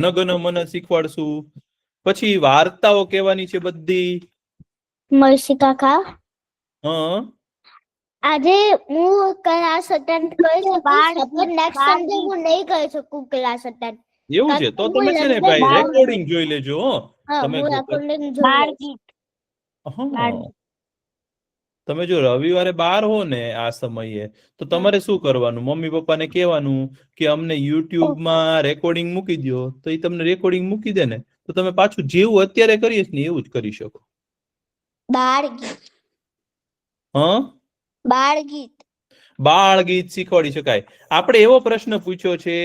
જનગણ મન શીખવાડશું, પછી વાર્તાઓ કહેવાની છે બધી. મરસી કાકા, હા આજે હું ક્લાસ અટેન્ડ કરી શકીશ, પણ નેક્સ્ટ સન્ડે હું નહીં કરી શકું ક્લાસ અટેન્ડ. એવું છે તો તમે છે ને ભાઈ રેકોર્ડિંગ જોઈ લેજો. તમે તમે જો રવિવારે બહાર હો ને આ સમયે, તો તમારે શું કરવાનું, મમ્મી પપ્પાને કહેવાનું કે અમને યુટ્યુબમાં રેકોર્ડિંગ મૂકી દો, તો એ તમને રેકોર્ડિંગ મૂકી દે ને, તો તમે પાછું જેવું અત્યારે કરીએ ને એવું જ કરી શકો. બાળ ગીત શીખવાડી શકાય. આપણે એવો પ્રશ્ન પૂછ્યો છે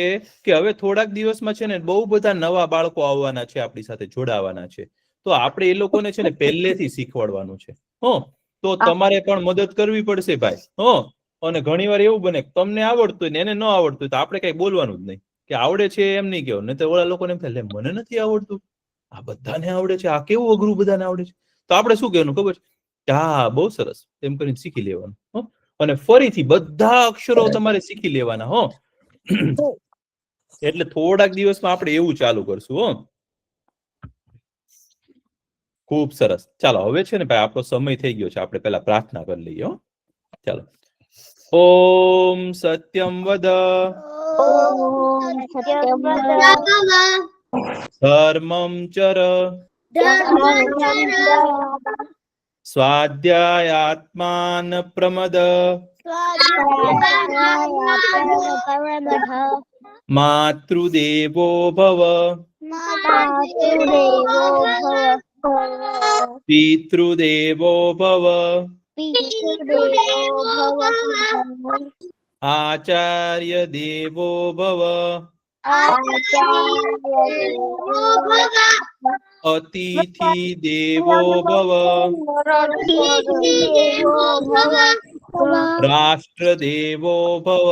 કે હવે થોડાક દિવસમાં છે ને બહુ બધા નવા બાળકો આવવાના છે, આપણી સાથે જોડાવાના છે, તો આપણે એ લોકોને છે ને પહેલેથી શીખવાડવાનું છે. તો તમારે પણ મદદ કરવી પડશે ભાઈ. અને ઘણી વાર એવું બને તમને આવડતું ને એને ન આવડતું, તો આપણે કઈ બોલવાનું જ નહીં કે આવડે છે એમ નહીં કહેવું, નહીં તો ઓલા લોકોને એમ થાય મને નથી આવડતું, આ બધાને આવડે છે, આ કેવું અઘરું બધાને આવડે છે. તો આપણે શું કહેવાનું ખબર છે, હા બહુ સરસ એમ કરીને શીખી લેવાનું. અને ફરીથી બધા અક્ષરો તમારે શીખી લેવાના. એટલે થોડાક દિવસમાં આપણે એવું ચાલુ કરશું. ખૂબ સરસ. ચાલો હવે છે ને ભાઈ આપણો સમય થઈ ગયો છે, આપણે પહેલા પ્રાર્થના કરી લઈએ. ચાલો. ઓમ સત્યમ વદ ધર્મમ ચર સ્વાધ્યાયાત્માન પ્રમદ માતૃદેવો ભવ પિતૃદેવો ભવ આચાર્ય દેવો ભવ અતિથિ દેવો ભવ રાષ્ટ્ર દેવો ભવ.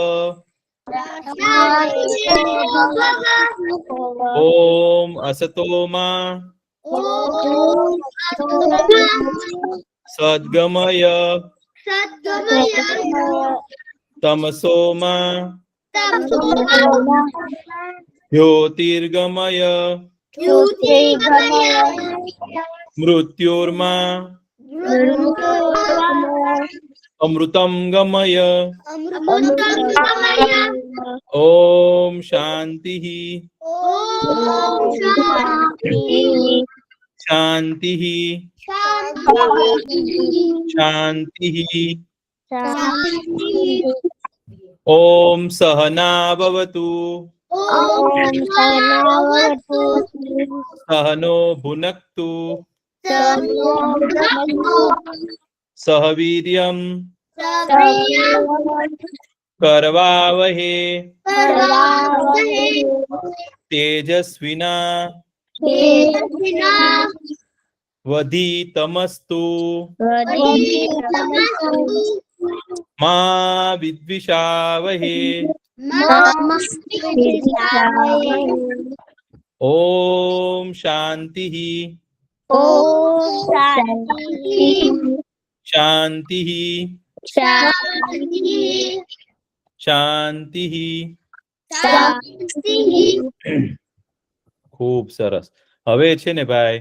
ઓમ અસતોમા સદ્ગમય તમસોમા જ્યોતિર્ગમય મૃત્યોર્મા અમૃતમ ગમય. ઓમ શાંતિ શાંતિ શાંતિ. ઓમ સહના ભવતુ સહનો ભુનક્તુ સહ વીર્યમ કરવાવહે તેજસ્વિના વધિતમસ્તુ મા વિદ્વિષાવહે. ઓમ શાંતિ શાંતિ શાંતિ. ખૂબ સરસ. હવે છે ને ભાઈ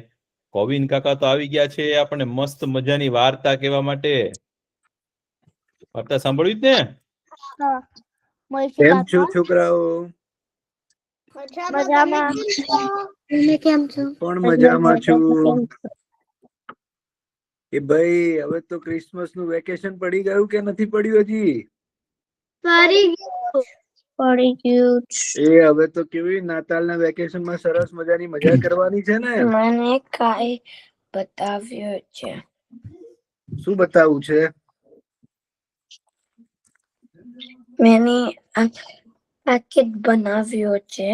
કોવિન કાકા તો આવી ગયા છે આપણને મસ્ત મજાની વાર્તા કહેવા માટે. વાર્તા સાંભળવી જ ને? કેમ છો છોકરાઓ? પણ મજામાં છું. એ ભાઈ હવે તો ક્રિસમસ નું વેકેશન પડી ગયું કે નથી પડ્યું હજી? પડી ગયું. એ હવે તો કેવી નાતાલના વેકેશન માં સરસ મજાની મજા કરવાની છે ને? મને કાઈ બતાવ્યું છે. શું બતાવું છે? મેને પેકેટ બનાવ્યો છે.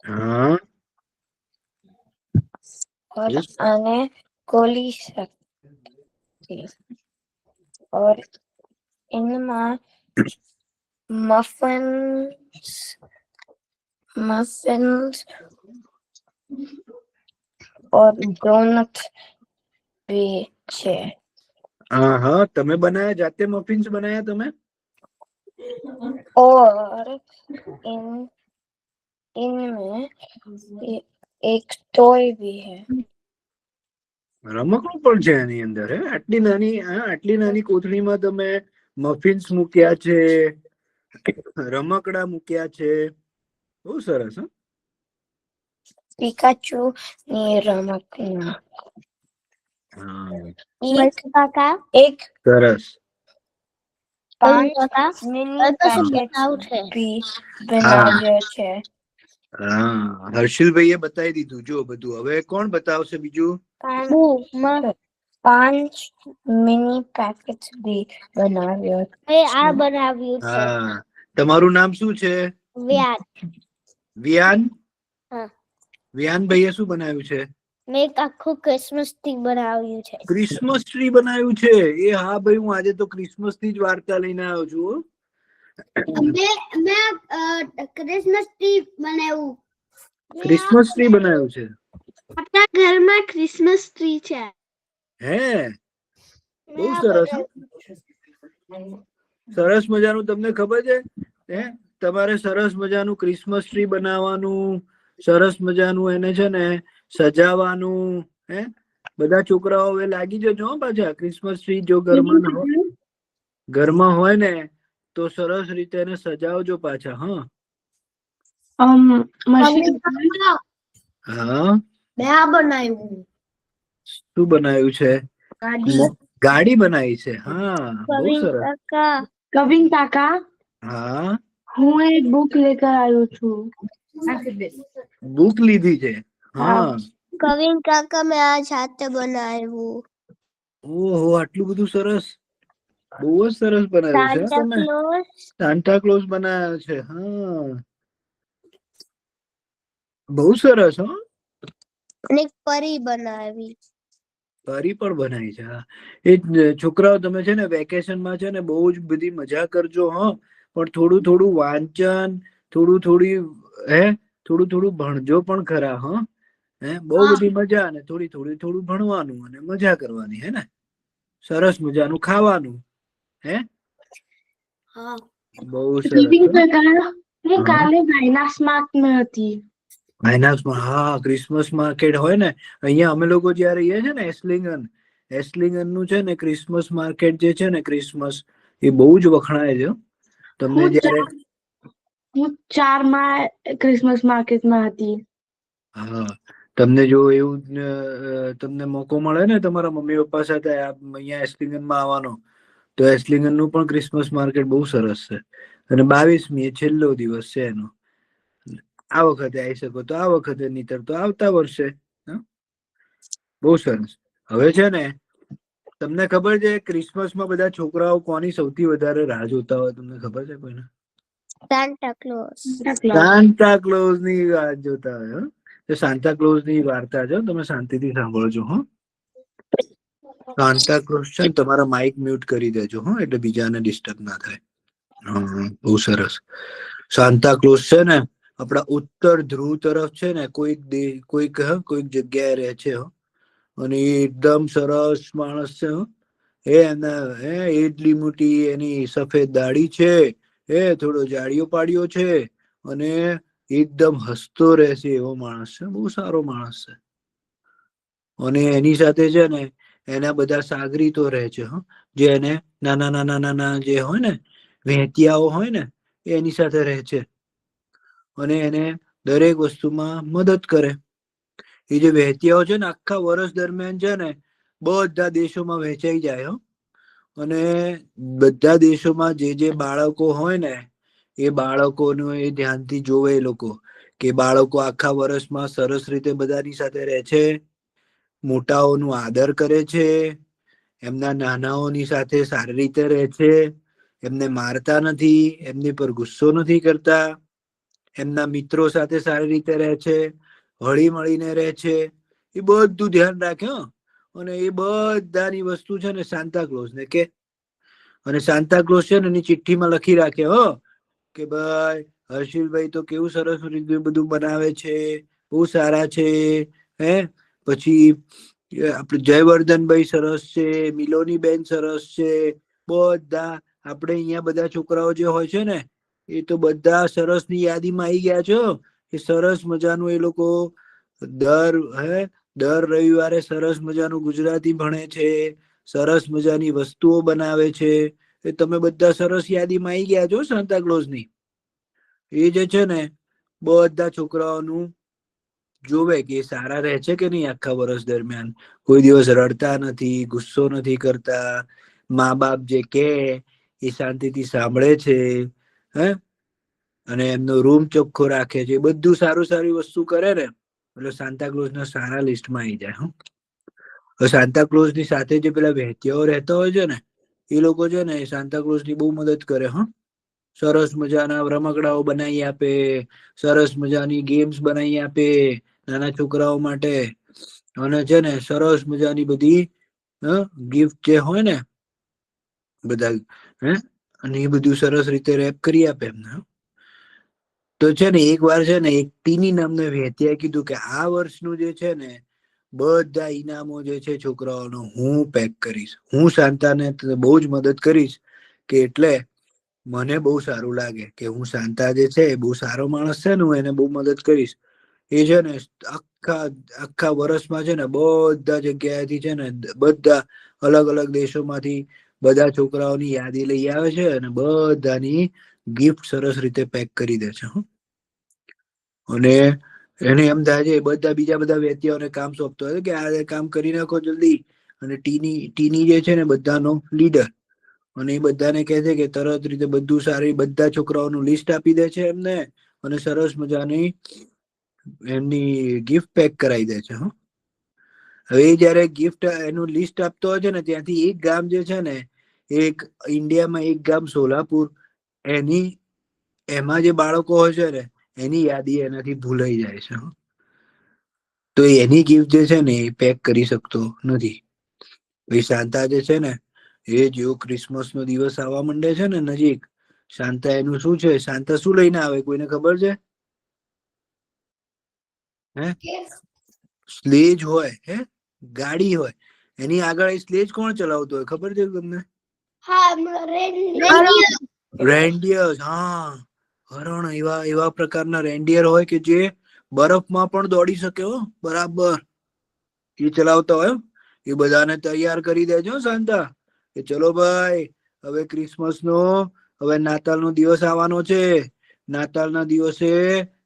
હા. અને કોલી શકતી और इनमें मफिन्स और डोनट भी છે. हाँ हाँ તમે બનાયા, જાતે મફિન્સ બનાયા તમે? और इनमें एक टॉय भी है। રમકડું પણ છે એની અંદર. હે આટલી નાની કોથળીમાં તમે મફિન્સ મૂક્યા છે, રમકડા મૂક્યા છે. બહુ સરસ. હા, पिकाचू ने रमकड़ा એક કાકા एक સરસ. 5 કાકા मिनी તો શું पैकेट्स બનાવું છે? भी बनाવ્યો છે। હા, હર્ષિલભાઈએ બતાવી દીધું. જો બધું હવે કોણ બતાવશે બીજું? હું 5 मिनी पैकेट्स भी बनाવ્યો મેં આ બનાવ્યું છે. હા, તમારું નામ શું છે? વ્યાજ. વિયાન. હા. વિયાનભાઈએ શું બનાવ્યું છે? મેં એક આખું ક્રિસમસ ટ્રી બનાવ્યું છે. ક્રિસમસ ટ્રી બનાવ્યું છે. એ હા ભાઈ, હું આજે તો ક્રિસમસ થી જ વાર્તા લઈને આવ્યો છું. હો. મેં ક્રિસમસ ટ્રી બનાવ્યું. ક્રિસમસ ટ્રી બનાવ્યું છે. આપણા ઘરમાં ક્રિસમસ ટ્રી છે. હે, બહુ સરસ. સરસ મજાનું. તમને ખબર છે હે, તમારે સરસ મજાનું ક્રિસમસ ટ્રી બનાવવાનું, સરસ મજાનું એને છે ને સજાવવાનું. હે, બધા છોકરાઓ હવે લાગી જજો. હો, પાછા ક્રિસમસ ટ્રી જો ઘરમાં હોય ને તો સરસ રીતે એને સજાવજો પાછા. હા, હા. મેં આ બનાવ્યું. શું બનાવ્યું છે? ગાડી બનાવી છે. હા, બહુ સરસ. કવિન કાકા, હા, હું એક બુક લેકર આવ્યો છું। બુક લીધી છે. હા, કવિન કાકા મેં આ જાતે બનાવ્યું. ઓહો, આટલું બધું સરસ. બહુ જ સરસ બનાવ્યું છે. સાન્ટા તમે ક્લોઝ સાન્ટા ક્લોઝ બનાવ્યો છે. હા, બહુ સરસ. હો, અને એક પરી બનાવી. પરી પણ બનાવી છે. હા, એ છોકરાઓ તમે છે ને વેકેશનમાં છે ને બહુ જ બધી મજા કરજો. હા, પણ થોડું થોડું વાંચન, થોડું થોડું ભણજો પણ ખરા. હા, હે, બહુ બધી મજા ને થોડું ભણવાનું અને મજા કરવાની. હે ને, સરસ મજાનું ખાવાનું. હે, હા. બહુ સરસ. હું કાલે માઇનાસ માર્કમાં હતી। માઇનસમાં. હા, ક્રિસમસ માર્કેટ હોય ને અહીંયા અમે લોકો જ્યાં રહીએ છીએ ને એસ્લિંગન નું છે ને ક્રિસમસ માર્કેટ જે છે ને ક્રિસમસ, એ બહુ જ વખણાય છે. તમને જયારે હું 4 માં ક્રિસમસ માર્કેટમાં હતી। હા, તમને જો એવું તમને મોકો મળે ને તમારા મમ્મી પપ્પા સાથે અહીંયા એસ્લિંગનમાં આવવાનો, તો એસ્લિંગન નું પણ ક્રિસમસ માર્કેટ બહુ સરસ છે. અને 22મી એ છેલ્લો દિવસ છે એનો. આ વખતે આવી શકો તો આ વખતે, નહીતર તો આવતા વર્ષે. બહુ સરસ. હવે છે ને તમને ખબર છે ક્રિસમસમાં બધા છોકરાઓ કોની સૌથી વધારે રાહ જોતા હોય? તમને ખબર છે કોઈને? Santa close. સાન્ટા ક્લોઝ ની રાહ જોતા હોય. તો સાન્ટા ક્લોઝ ની વાર્તા છે. તમે શાંતિથી સાંભળજો. હો, સાન્ટા ક્લોઝ છે ને, તમારા માઇક મ્યુટ કરી દેજો. હો, એટલે બીજાને ડિસ્ટર્બ ના થાય. બહુ સરસ. સાન્તા ક્લોઝ છે ને આપડા ઉત્તર ધ્રુવ તરફ છે ને કોઈક જગ્યાએ રહે છે. અને એકદમ સરસ માણસ છે. એટલી મોટી એની સફેદ દાઢી છે. થોડો જાડિયો પાડ્યો છે અને એકદમ હસતો રહેશે એવો માણસ છે. બહુ સારો માણસ છે. અને એની સાથે છે ને એના બધા સાગરીતો રહે છે. જે એને નાના જે હોય ને વહેતિયાઓ હોય ને, એની સાથે રહે છે અને એને દરેક વસ્તુમાં મદદ કરે. એ જે વહેતિયાઓ છે ને આખા વર્ષ દરમિયાન છે ને બધા દેશોમાં વહેંચાઈ જાય. અને બધા દેશોમાં જે બાળકો હોય ને, એ બાળકોનું એ ધ્યાનથી જોવે. એ લોકો કે બાળકો આખા વર્ષમાં સરસ રીતે બધાની સાથે રહે છે, મોટાઓનું આદર કરે છે, એમના નાનાઓની સાથે સારી રીતે રહે છે, એમને મારતા નથી, એમની પર ગુસ્સો નથી કરતા, એમના મિત્રો સાથે સારી રીતે રહે છે, હળી મળીને રહે છે. એ બધું ધ્યાન રાખે. અને એ બધાની વસ્તુ છે ને સાન્તા ક્લોઝ ને કે, અને સાન્તા ક્લોઝ છે ને એની ચિઠ્ઠીમાં લખી રાખે કે ભાઈ હર્ષિલભાઈ તો કેવું સરસ રીતે બધું બનાવે છે, બહુ સારા છે. પછી આપડે જયવર્ધનભાઈ સરસ છે, મિલોની બેન સરસ છે. બધા આપણે અહીંયા બધા છોકરાઓ જે હોય છે ને, એ તો બધા સરસ ની યાદીમાં આવી ગયા છો. એ સરસ મજાનું એ લોકો દર રવિવારે સરસ મજાનું ગુજરાતી ભણે છે, સરસ મજાની વસ્તુઓ બનાવે છે. એ તમે બધા સરસ યાદીમાં આવી ગયા છો સાન્તા ક્લોઝની. એ જે છે ને બધા છોકરાઓનું જોવે કે સારા રહે છે કે નહીં આખા વર્ષ દરમિયાન, કોઈ દિવસ રડતા નથી, ગુસ્સો નથી કરતા, મા બાપ જે કે એ શાંતિથી સાંભળે છે, હે, અને એમનો રૂમ ચોખ્ખો રાખે છે, બધું સારું સારી વસ્તુ કરે ને એટલે સાન્તા ક્લોઝ ના સારા લિસ્ટમાં આવી જાય. સાન્તા ક્લોઝ ની સાથે જે પેલા વહેતિયાઓ રહેતા હોય છે ને એ લોકો છે ને સાન્તા ક્લોઝ ની બહુ મદદ કરે. સરસ મજાના રમકડાઓ બનાવી આપે, સરસ મજાની ગેમ્સ બનાવી આપે નાના છોકરાઓ માટે, અને છે ને સરસ મજાની બધી ગિફ્ટ જે હોય ને બધા, અને એ બધું સરસ રીતે રેપ કરી આપે એમને. તો છે ને એક વાર છે ને એક ટીની નામને વહેતિયાએ કીધું કે આ વર્ષનું જે છે ને બધા ઈનામો જે છે છોકરાઓનો હું પેક કરીશ, હું શાંતાને બહુ જ મદદ કરીશ, કે એટલે મને બહુ સારું લાગે કે હું શાંતા જે છે એ બહુ સારો માણસ છે ને હું એને બહુ મદદ કરીશ. એ છે ને આખા વર્ષમાં છે ને બધા જગ્યાએથી છે ને બધા અલગ અલગ દેશોમાંથી બધા છોકરાઓની યાદી લઈ આવે છે અને બધાની ગિફ્ટ સરસ રીતે પેક કરી દે છે. અને એને એમ થાય છે બધા બીજા બધા વ્યક્તિઓને કામ સોંપતો હોય કે આ કામ કરી નાખો જલ્દી, અને ટીની જે છે ને બધાનો લીડર, અને એ બધાને કહે છે કે તરત રીતે બધું સારી બધા છોકરાઓનું લિસ્ટ આપી દે છે એમને, અને સરસ મજાની એમની ગિફ્ટ પેક કરાવી દે છે. હવે જયારે ગિફ્ટ એનું લિસ્ટ આપતો હોય છે ને ત્યાંથી એક ગામ જે છે ને એક ઇન્ડિયામાં એક ગામ સોલાપુર, એમાં જે બાળકો હોય છે ને એની યાદી એનાથી ભૂલાઈ જાય છે. તો એની ગિફ્ટ જે છે ને એ પેક કરી શકતો નથી. ભાઈ શાંતા જે છે ને એ જેવો ક્રિસમસ નો દિવસ આવવા માંડે છે ને નજીક, શાંતા એનું શું છે, શાંતા શું લઈને આવે કોઈને ખબર છે? સ્લેજ હોય, ગાડી હોય, એની આગળ એ સ્લેજ કોણ ચલાવતો હોય ખબર છે તમને? રેન્ડિયર. હા, હરણ એવા પ્રકારના રેન્ડિયર હોય કે જે બરફમાં પણ દોડી શકે હો બરાબર, એ ચલાવતા હોય. એ બધાને તૈયાર કરી દેજો શાંતા કે ચલો ભાઈ હવે ક્રિસમસ નો, હવે નાતાલ નો દિવસ આવવાનો છે, નાતાલના દિવસે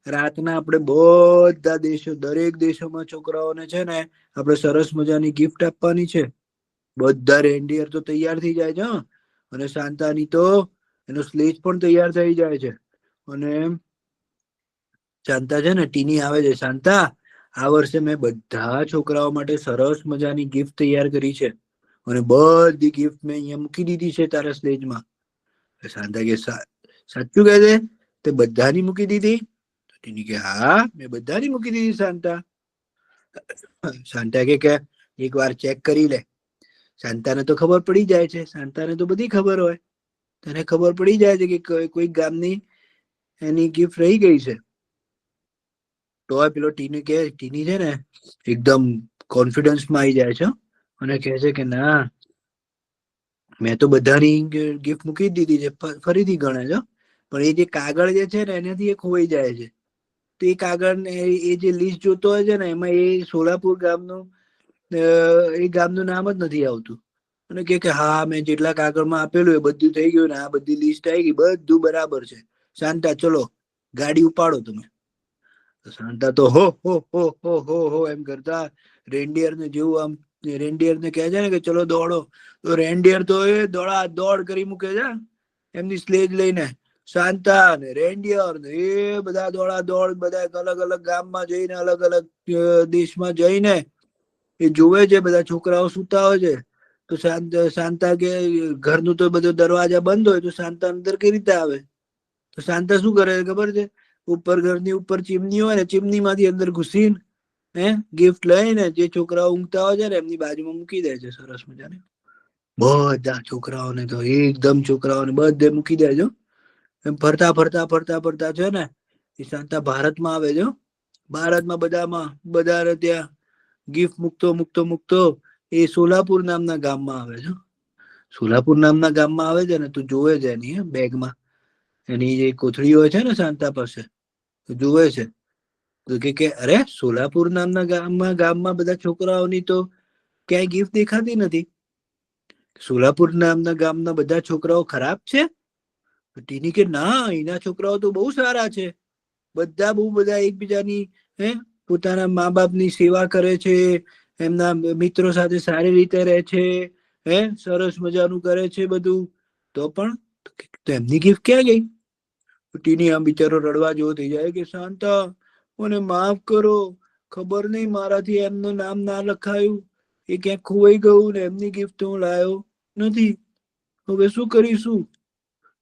રાતના આપણે બધા દેશો દરેક દેશોમાં છોકરાઓને છે ને આપણે સરસ મજાની ગિફ્ટ આપવાની છે. બધા રેન્ડિયર તો તૈયાર થઈ જાય છે, અને શાંતાની તો એનો સ્લેજ પણ તૈયાર થઈ જાય છે. અને શાંતા છે ને ટીની આવે છે, શાંતા આ વર્ષે મેં બધા છોકરાઓ માટે સરસ મજાની ગિફ્ટ તૈયાર કરી છે, અને બધી ગિફ્ટ મેં અહીંયા મૂકી દીધી છે તારા સ્ટેજમાં. શાંતા કે સાચું કહે છે તે બધાની મૂકી દીધી? ટીની કે હા મેં બધાની મૂકી દીધી શાંતા. શાંતા કે એક વાર ચેક કરી લે. શાંતાને તો ખબર પડી જાય છે, શાંતાને તો બધી ખબર હોય, તને ખબર પડી જાય છે કે કોઈ ગામની એની ગિફ્ટ રહી ગઈ છે. તો પેલો ટીની છે ને એકદમ કોન્ફિડન્સમાં આવી જાય છે અને કહે છે કે ના મેં તો બધાની ગિફ્ટ મૂકી દીધી છે, ફરીથી ગણે છે, પણ એ જે કાગળ જે છે ને એનાથી એ ખોવાઈ જાય છે. તો એ કાગળ ને એ જે લિસ્ટ જોતો હોય છે ને એમાં એ સોલાપુર ગામનું એ ગામનું નામ જ નથી આવતું, અને કે હા મેં જેટલા કાગળમાં આપેલું એ બધું થઈ ગયું ને આ બધી લિસ્ટ આવી ગઈ, બધું બરાબર છે. શાંતા ચલો ગાડી ઉપાડો તમે. શાંતા તો હો એમ કરતા રેન્ડિયર ને જેવું આમ રેન્ડિયર ને કહે છે ને કે ચલો દોડો, તો રેન્ડિયર તો એ દોડ કરી મૂકે છે એમની સ્લેજ લઈને. શાંતા ને રેન્ડિયર ને એ બધા દોડ બધા અલગ અલગ ગામમાં જઈને અલગ અલગ દેશમાં જઈને એ જોવે છે બધા છોકરાઓ સુતા હોય છે. તો શાંતા કે ઘરનું તો બધું દરવાજા બંધ હોય તો શાંતા અંદર કઈ રીતે આવે? તો શાંતા શું કરે ખબર છે? ઉપર ઘરની ઉપર ચીમની હોય ને ચીમની માંથી અંદર ઘુસીને ગિફ્ટ લઈને જે છોકરાઓ ઊંઘતા હોય છે ને એમની બાજુમાં મૂકી દે છે સરસ મજાને. બધા છોકરાઓને તો એકદમ છોકરાઓને બધે મૂકી દેજો. એમ ફરતા છે ને એ શાંતા ભારતમાં આવે છે. ભારતમાં બધાને ત્યાં ગિફ્ટ મૂકતો એ સોલાપુર નામના ગામમાં આવે છે. સોલાપુર નામના ગામમાં આવે છે ને તું જોવે છે એની બેગમાં એની જે કોથળી હોય છે ને શાંતા પાસે જોવે છે તો કે અરે સોલાપુર નામના ગામમાં બધા છોકરાઓની તો ક્યાંય ગિફ્ટ દેખાતી નથી. સોલાપુર નામના ગામના બધા છોકરાઓ ખરાબ છે? ટીની કે ના, એના છોકરાઓ તો બહુ સારા છે. બધા એકબીજાની પોતાના મા બાપની સેવા કરે છે, એમના મિત્રો સાથે સારી રીતે રહે છે, સરસ મજાનું કરે છે બધું. તો પણ તો એમની ગિફ્ટ ક્યાં ગઈ? ટીની આમ બિચારો રડવા જેવો થઈ જાય કે શાંતા, મને માફ કરો, ખબર નહીં મારાથી એમનું નામ ના લખાયું, એ ક્યાંક ખોવાઈ ગયું ને એમની ગિફ્ટ હું લાયો નથી. હવે શું કરીશું?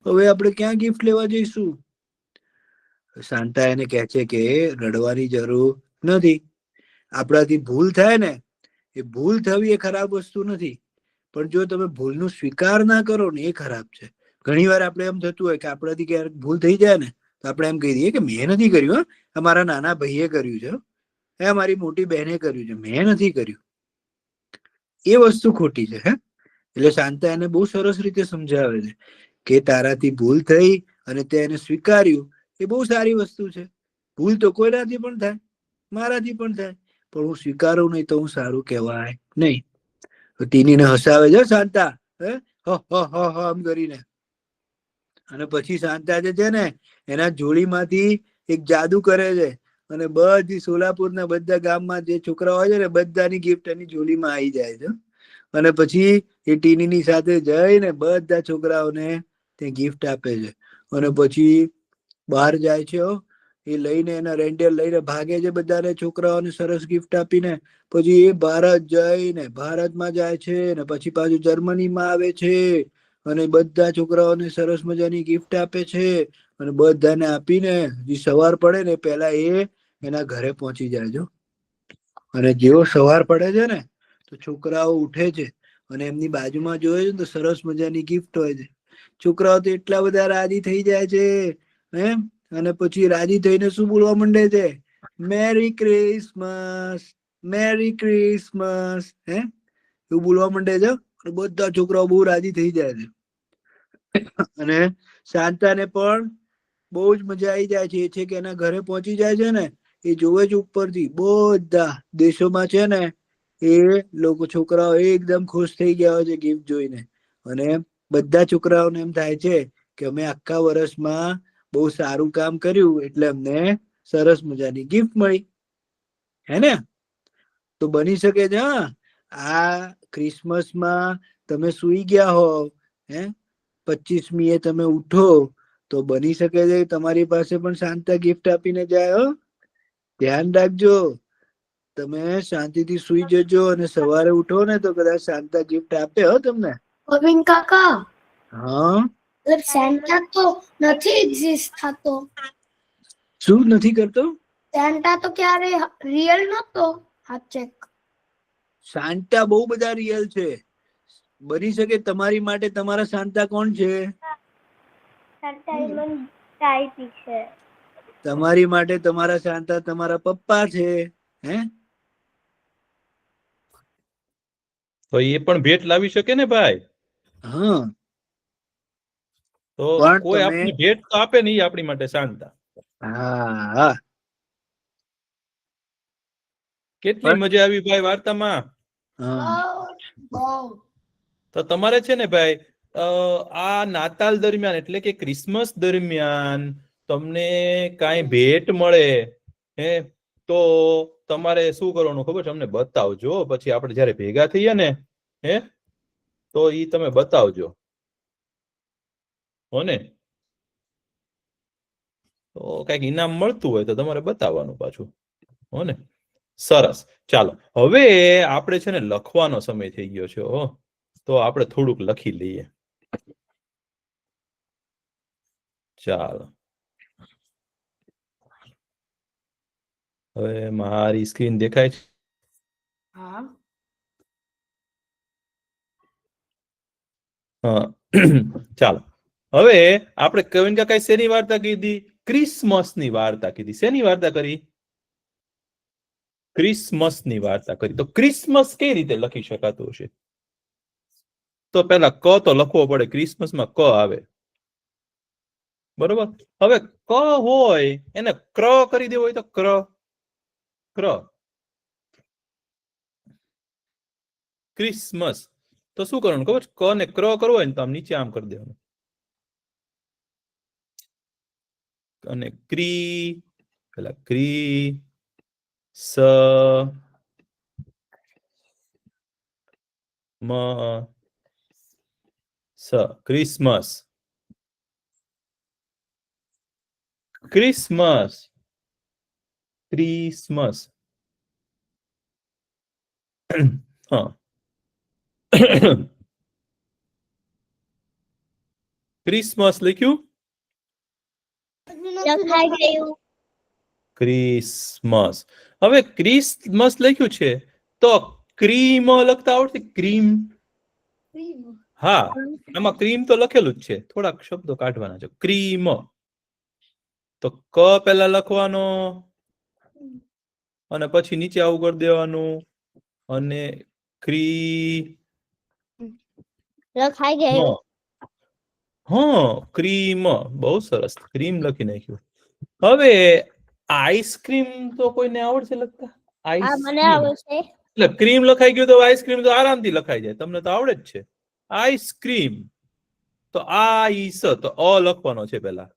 હવે આપણે ક્યાં ગિફ્ટ લેવા જઈશું? શાંતા એને કહે છે કે રડવાની જરૂર નથી. આપણાથી ભૂલ થાય ને, એ ભૂલ થવી એ ખરાબ વસ્તુ નથી, પણ જો તમે ભૂલનો સ્વીકાર ના કરો ને, એ ખરાબ છે. ઘણી વાર આપણે એમ થતું હોય કે આપણાથી ક્યારેક ભૂલ થઈ જાય ને, તો આપણે એમ કહી દઈએ કે મેં નથી કર્યું, મારા નાના ભાઈએ કર્યું છે, મારી મોટી બહેને કર્યું છે, મેં નથી કર્યું. એ વસ્તુ ખોટી છે. એટલે શાંતા એને બહુ સરસ રીતે સમજાવે છે કે તારાથી ભૂલ થઈ અને તે એને સ્વીકાર્યું, એ બહુ સારી વસ્તુ છે. ભૂલ તો કોઈનાથી પણ થાય, મારાથી પણ થાય, પણ હું સ્વીકારું નહીં તો હું સારું કહેવાય નહીં. ટીનીને હસાવે છે શાંતા, આમ કરીને. અને પછી શાંતા જે છે ને, એના જોડીમાંથી એક જાદુ કરે છે અને બધી સોલાપુરના બધા ગામમાં જે છોકરા હોય છે ને, બધાની ગિફ્ટ એની જોડીમાં આવી જાય છે. અને પછી એ ટીનીની સાથે જઈને બધા છોકરાઓને તે ગિફ્ટ આપે છે. અને પછી બહાર જાય છે, એ લઈને એના રેન્ડિયર લઈને ભાગે છે બધાને છોકરાઓને સરસ ગિફ્ટ આપીને. પછી એ ભારતમાં જાય છે ને પછી પાછું જર્મનીમાં આવે છે અને બધા છોકરાઓને સરસ મજાની ગિફ્ટ આપે છે. અને બધાને આપીને સવાર પડે ને પેલા એ એના ઘરે પહોંચી જાય છે. અને જેવો સવાર પડે છે ને, તો છોકરાઓ ઉઠે છે અને એમની બાજુમાં જોયે છે ને, તો સરસ મજાની ગિફ્ટ હોય છે. છોકરાઓ તો એટલા બધા રાજી થઈ જાય છે, અને પછી રાજી થઈને શું બોલવા માંડે છે? મેરી ક્રિસમસ, મેરી ક્રિસમસ, એવું બોલવા માંડે છે. બધા છોકરાઓ બહુ રાજી થઈ જાય છે. અને શાંતાને પણ બહુ જ મજા આવી જાય છે. એ છે કે એના ઘરે પહોંચી જાય છે ને, એ જોવે છે ઉપરથી બધા દેશોમાં છે ને, એ લોકો છોકરાઓ એકદમ ખુશ થઈ ગયા હોય છે ગિફ્ટ જોઈને. અને બધા છોકરાઓને એમ થાય છે કે અમે આખા વર્ષમાં બહુ સારું કામ કર્યું, એટલે અમને સરસ મજાની ગિફ્ટ મળી. હે ને? તો બની શકે છે આ ક્રિસમસમાં તમે સુઈ ગયા હોવ, 25મીએ તમે ઉઠો, તો બની શકે છે તમારી પાસે પણ શાંતા ગિફ્ટ આપીને જાય. ધ્યાન રાખજો, તમે શાંતિથી સુઈ જજો અને સવારે ઉઠો ને તો કદાચ શાંતા ગિફ્ટ આપે તમને. પ્રવીણ કાકા, હા, સેન્ટા તો નથી એક્ઝિસ્ટ થતો. શું નથી કરતો? સેન્ટા તો ક્યારે રિયલ નતો. હા, ચેક. શાંતા બહુ બધા રિયલ છે. બની શકે તમારી માટે તમારા શાંતા કોણ છે? તમારી માટે તમારા શાંતા તમારા પપ્પા છે. તો એ પણ ભેટ લાવી શકે ને ભાઈ. હા, તો પણ કોઈ તમે આપણને ભેટ તો આપે નહીં આપણી માટે શાંતા. હા, કેટલી મજા આવી ભાઈ વાર્તામાં. તો તમારે છે ને ભાઈ, આ નાતાલ દરમિયાન એટલે કે ક્રિસમસ દરમિયાન તમને કાંઈ ભેટ મળે, તો તમારે શું કરવાનું ખબર છે? અમને બતાવજો. પછી આપણે જયારે ભેગા થઈએ ને, તો ઈ તમે બતાવજો. હો ને? તો કઈક ઇનામ મળતું હોય તો તમારે બતાવવાનું પાછું. હો ને? સરસ. ચાલો, હવે આપણે છે ને લખવાનો સમય થઈ ગયો છે. તો આપણે થોડુંક લખી લઈએ. ચાલો, હવે મારી સ્ક્રીન દેખાય છે? હા. ચાલો, હવે આપણે કવિન કાકાએ શેની વાર્તા કીધી? ક્રિસમસની વાર્તા કીધી. શેની વાર્તા કરી? ક્રિસમસની વાર્તા કરી. તો ક્રિસમસ કઈ રીતે લખી શકાતું હશે? તો પેલા ક તો લખવો પડે. ક્રિસમસમાં ક આવે, બરોબર? હવે ક હોય એને ક્ર કરી દેવો હોય તો ક્ર, ક્ર. ક્રિસમસ તો શું કરવાનું ખબર છે? ક ને ક્ર કરવો હોય ને તો આમ નીચે આમ કરી દેવાનું. અને ક્રી પેલા ક્રી સ મ સ ક્રિસમસ. ક્રિસમસ. ક્રિસમસ. હા. ક્રિસમસ લખ્યું. લખાઈ ગયું. ક્રિસમસ. હવે ક્રિસમસ લખ્યું છે તો ક્રીમ લખતા આવડશે? ક્રીમ. હા, આમાં ક્રીમ તો લખેલું જ છે, થોડાક શબ્દો કાઢવાના છે. ક્રીમ તો ક પેલા લખવાનો અને પછી નીચે આવું કરી દેવાનું અને ક્રી લખાઈ ગયું. હા, ક્રીમ. બહુ સરસ, ક્રીમ લખી નાખ્યું. હવે આઈસ્ક્રીમ તો કોઈને આવડશે લખતા? આ મને આઈસ્ક્રીમ આવડશે. એટલે ક્રીમ લખાઈ ગયું તો આઈસ્ક્રીમ તો આરામથી લખાઈ જાય, તમને તો આવડે જ છે. આઈસ્ક્રીમ તો આઈસ તો અ લખવાનો છે પેલા.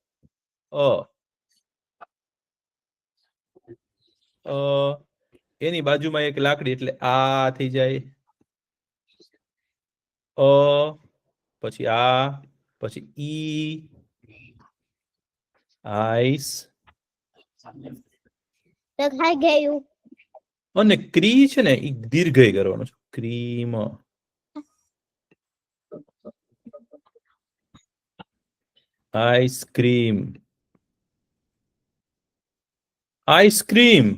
એની બાજુમાં એક લાકડી એટલે આ થઈ જાય. પછી આ, પછી ઈ આઈસ. લખાઈ ગયું. અને ક્રી છે ને ઈ દીર્ઘય કરવાનો છે. ક્રીમ. આઈસ્ક્રીમ. આઈસ્ક્રીમ.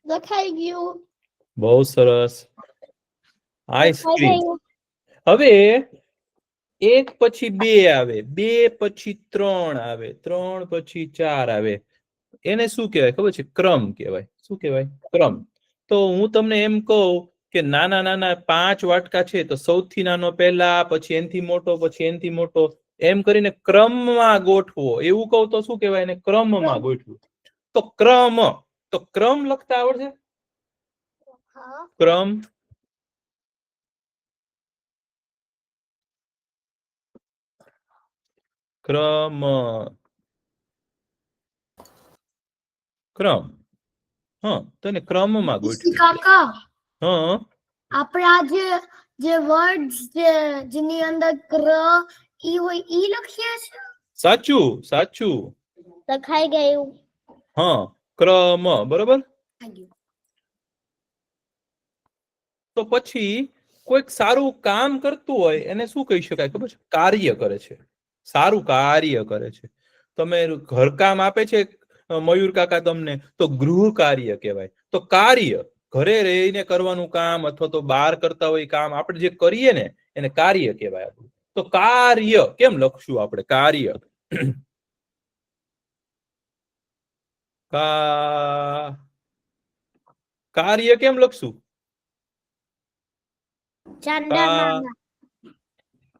લખાઈ ગયું. બહુ સરસ. આઈસ્ક્રીમ. ગયું. હવે એક પછી બે આવે, બે પછી ત્રણ આવે, ત્રણ પછી ચાર આવે. એને શું કહેવાય ખબર છે? ક્રમ કહેવાય. શું કહેવાય? ક્રમ. તો હું તમને એમ કહું કે નાના નાના 5 વાટકા છે તો સૌથી નાનો પહેલા, પછી એનથી મોટો, પછી એનથી મોટો, એમ કરીને ક્રમમાં ગોઠવો. એવું કહું તો શું કહેવાય? એને ક્રમમાં ગોઠવું. તો ક્રમ. તો ક્રમ લખતા આવડશે? ક્રમ. ક્રમ. ક્રમ. હા, તો એને ક્રમમાં ગોઠવું. કાકા હા, આપણા જે વર્ડ્સ જેની અંદર ક્ર ઈ હોય ઈ લખીએ છે. સાચું સાચું. લખાઈ ગયું. હા, ક્રમ. બરોબર. તો પછી કોઈક સારું કામ કરતું હોય એને શું કહી શકાય ખબર છે? કાર્ય કરે છે. સારું કાર્ય કરે છે. તમે ઘરકામ આપે છે મયુર કાકા તમને, તો ગૃહ કાર્ય કહેવાય. તો કાર્ય ઘરે રહીને કરવાનું કામ અથવા તો બહાર કરતા હોય કામ આપણે જે કરીએ ને એને કાર્ય કહેવાય. તો કાર્ય કેમ લખશું આપણે? કાર્ય. કાર્ય કેમ લખશું? ચાંદા મામા.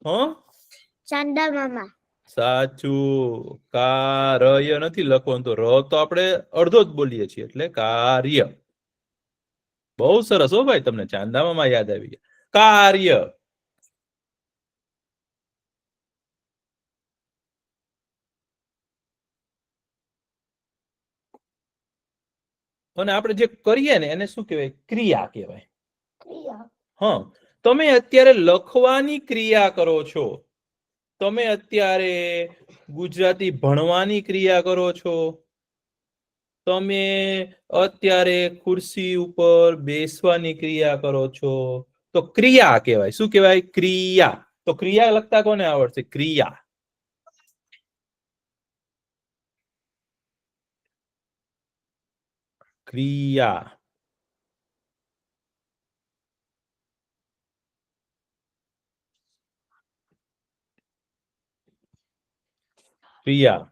હા, ચાંદા મામા. સાચું. કાર્ય નથી લખવાનું, તો ર તો આપણે અડધો જ બોલીએ છીએ એટલે કાર્ય. બહુ સરસ હો ભાઈ, તમને ચાંદામાં યાદ આવી ગયા. કાર્ય. અને આપણે જે કરીએ ને એને શું કહેવાય? ક્રિયા કહેવાય. હા, તમે અત્યારે લખવાની ક્રિયા કરો છો, તમે અત્યારે ગુજરાતી ભણવાની ક્રિયા કરો છો, તમે અત્યારે ખુરશી ઉપર બેસવાની ક્રિયા કરો છો, તો ક્રિયા કહેવાય. શું કહેવાય? ક્રિયા. તો ક્રિયા લખતા કોને આવડશે? ક્રિયા. ક્રિયા. ક્રિયા.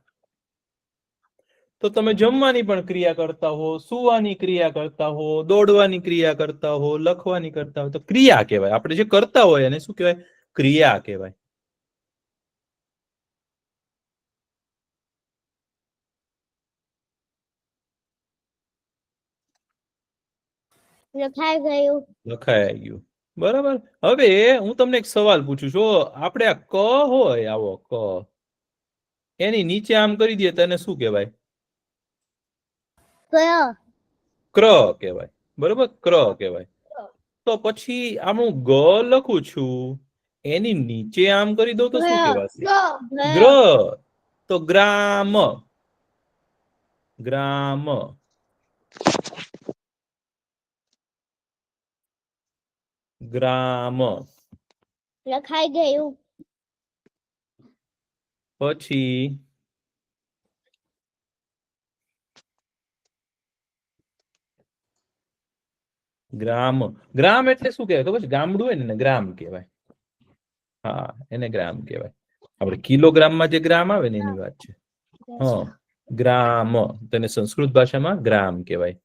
તો તમે જમવાની પણ ક્રિયા કરતા હો, સુવાની ક્રિયા કરતા હો, દોડવાની ક્રિયા કરતા હો, લખવાની કરતા હો, તો ક્રિયા કહેવાય. આપણે જે કરતા હોય એને શું કહેવાય? ક્રિયા કહેવાય. લખાઈ ગયું. લખાઈ ગયું. બરાબર. હવે હું તમને એક સવાલ પૂછું છું. આપણે આ ક હોય, આવો ક, એની નીચે આમ કરી દઈએ તેને શું કહેવાય? કયો? ક્ર કહેવાય. બરોબર, ક્ર કહેવાય. તો પછી આમ હું ગ લખું છું, એની નીચે આમ કરી દઉં તો શું કહેવાશે? ગ્ર. તો ગ્રામ. ગ્રામ. ગ્રામ. લખાઈ ગયું. પછી ગ્રામ. ગ્રામ એટલે શું કહેવાય? તો પછી ગામડું હોય ને ગ્રામ કહેવાય. હા, એને ગ્રામ કહેવાય. આપણે કિલોગ્રામમાં જે ગ્રામ આવે ને એની વાત છે. હા, ગ્રામ. તેને સંસ્કૃત ભાષામાં ગ્રામ કહેવાય.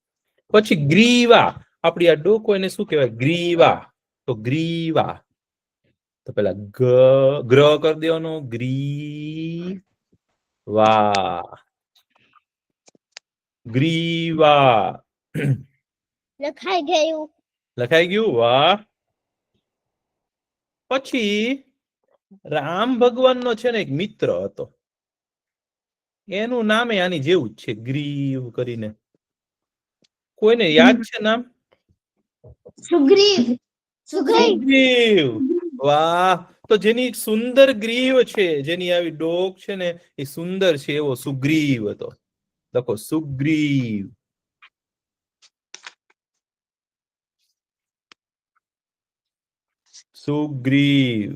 પછી ગ્રીવા. આપણી આ ડોકો એને શું કહેવાય? ગ્રીવા. તો ગ્રીવા. તો પેલા ગ્ર કરી દેવાનો, ગ્રીવા. ગ્રીવા. લખાઈ ગયું. લખાઈ ગયું. વાહ. પછી રામ ભગવાનનો છે ને એક મિત્ર હતો, એનું નામ આની જેવું જ છે, ગ્રીવ કરીને. કોઈને યાદ છે નામ? સુગ્રીવ. સુગ્રીવ. સુગ્રીવ. વાહ. તો જેની સુંદર ગ્રીવ છે, જેની આવી ડોક છે ને એ સુંદર છે, એવો સુગ્રીવ હતો. લખો સુગ્રીવ. સુગ્રીવ.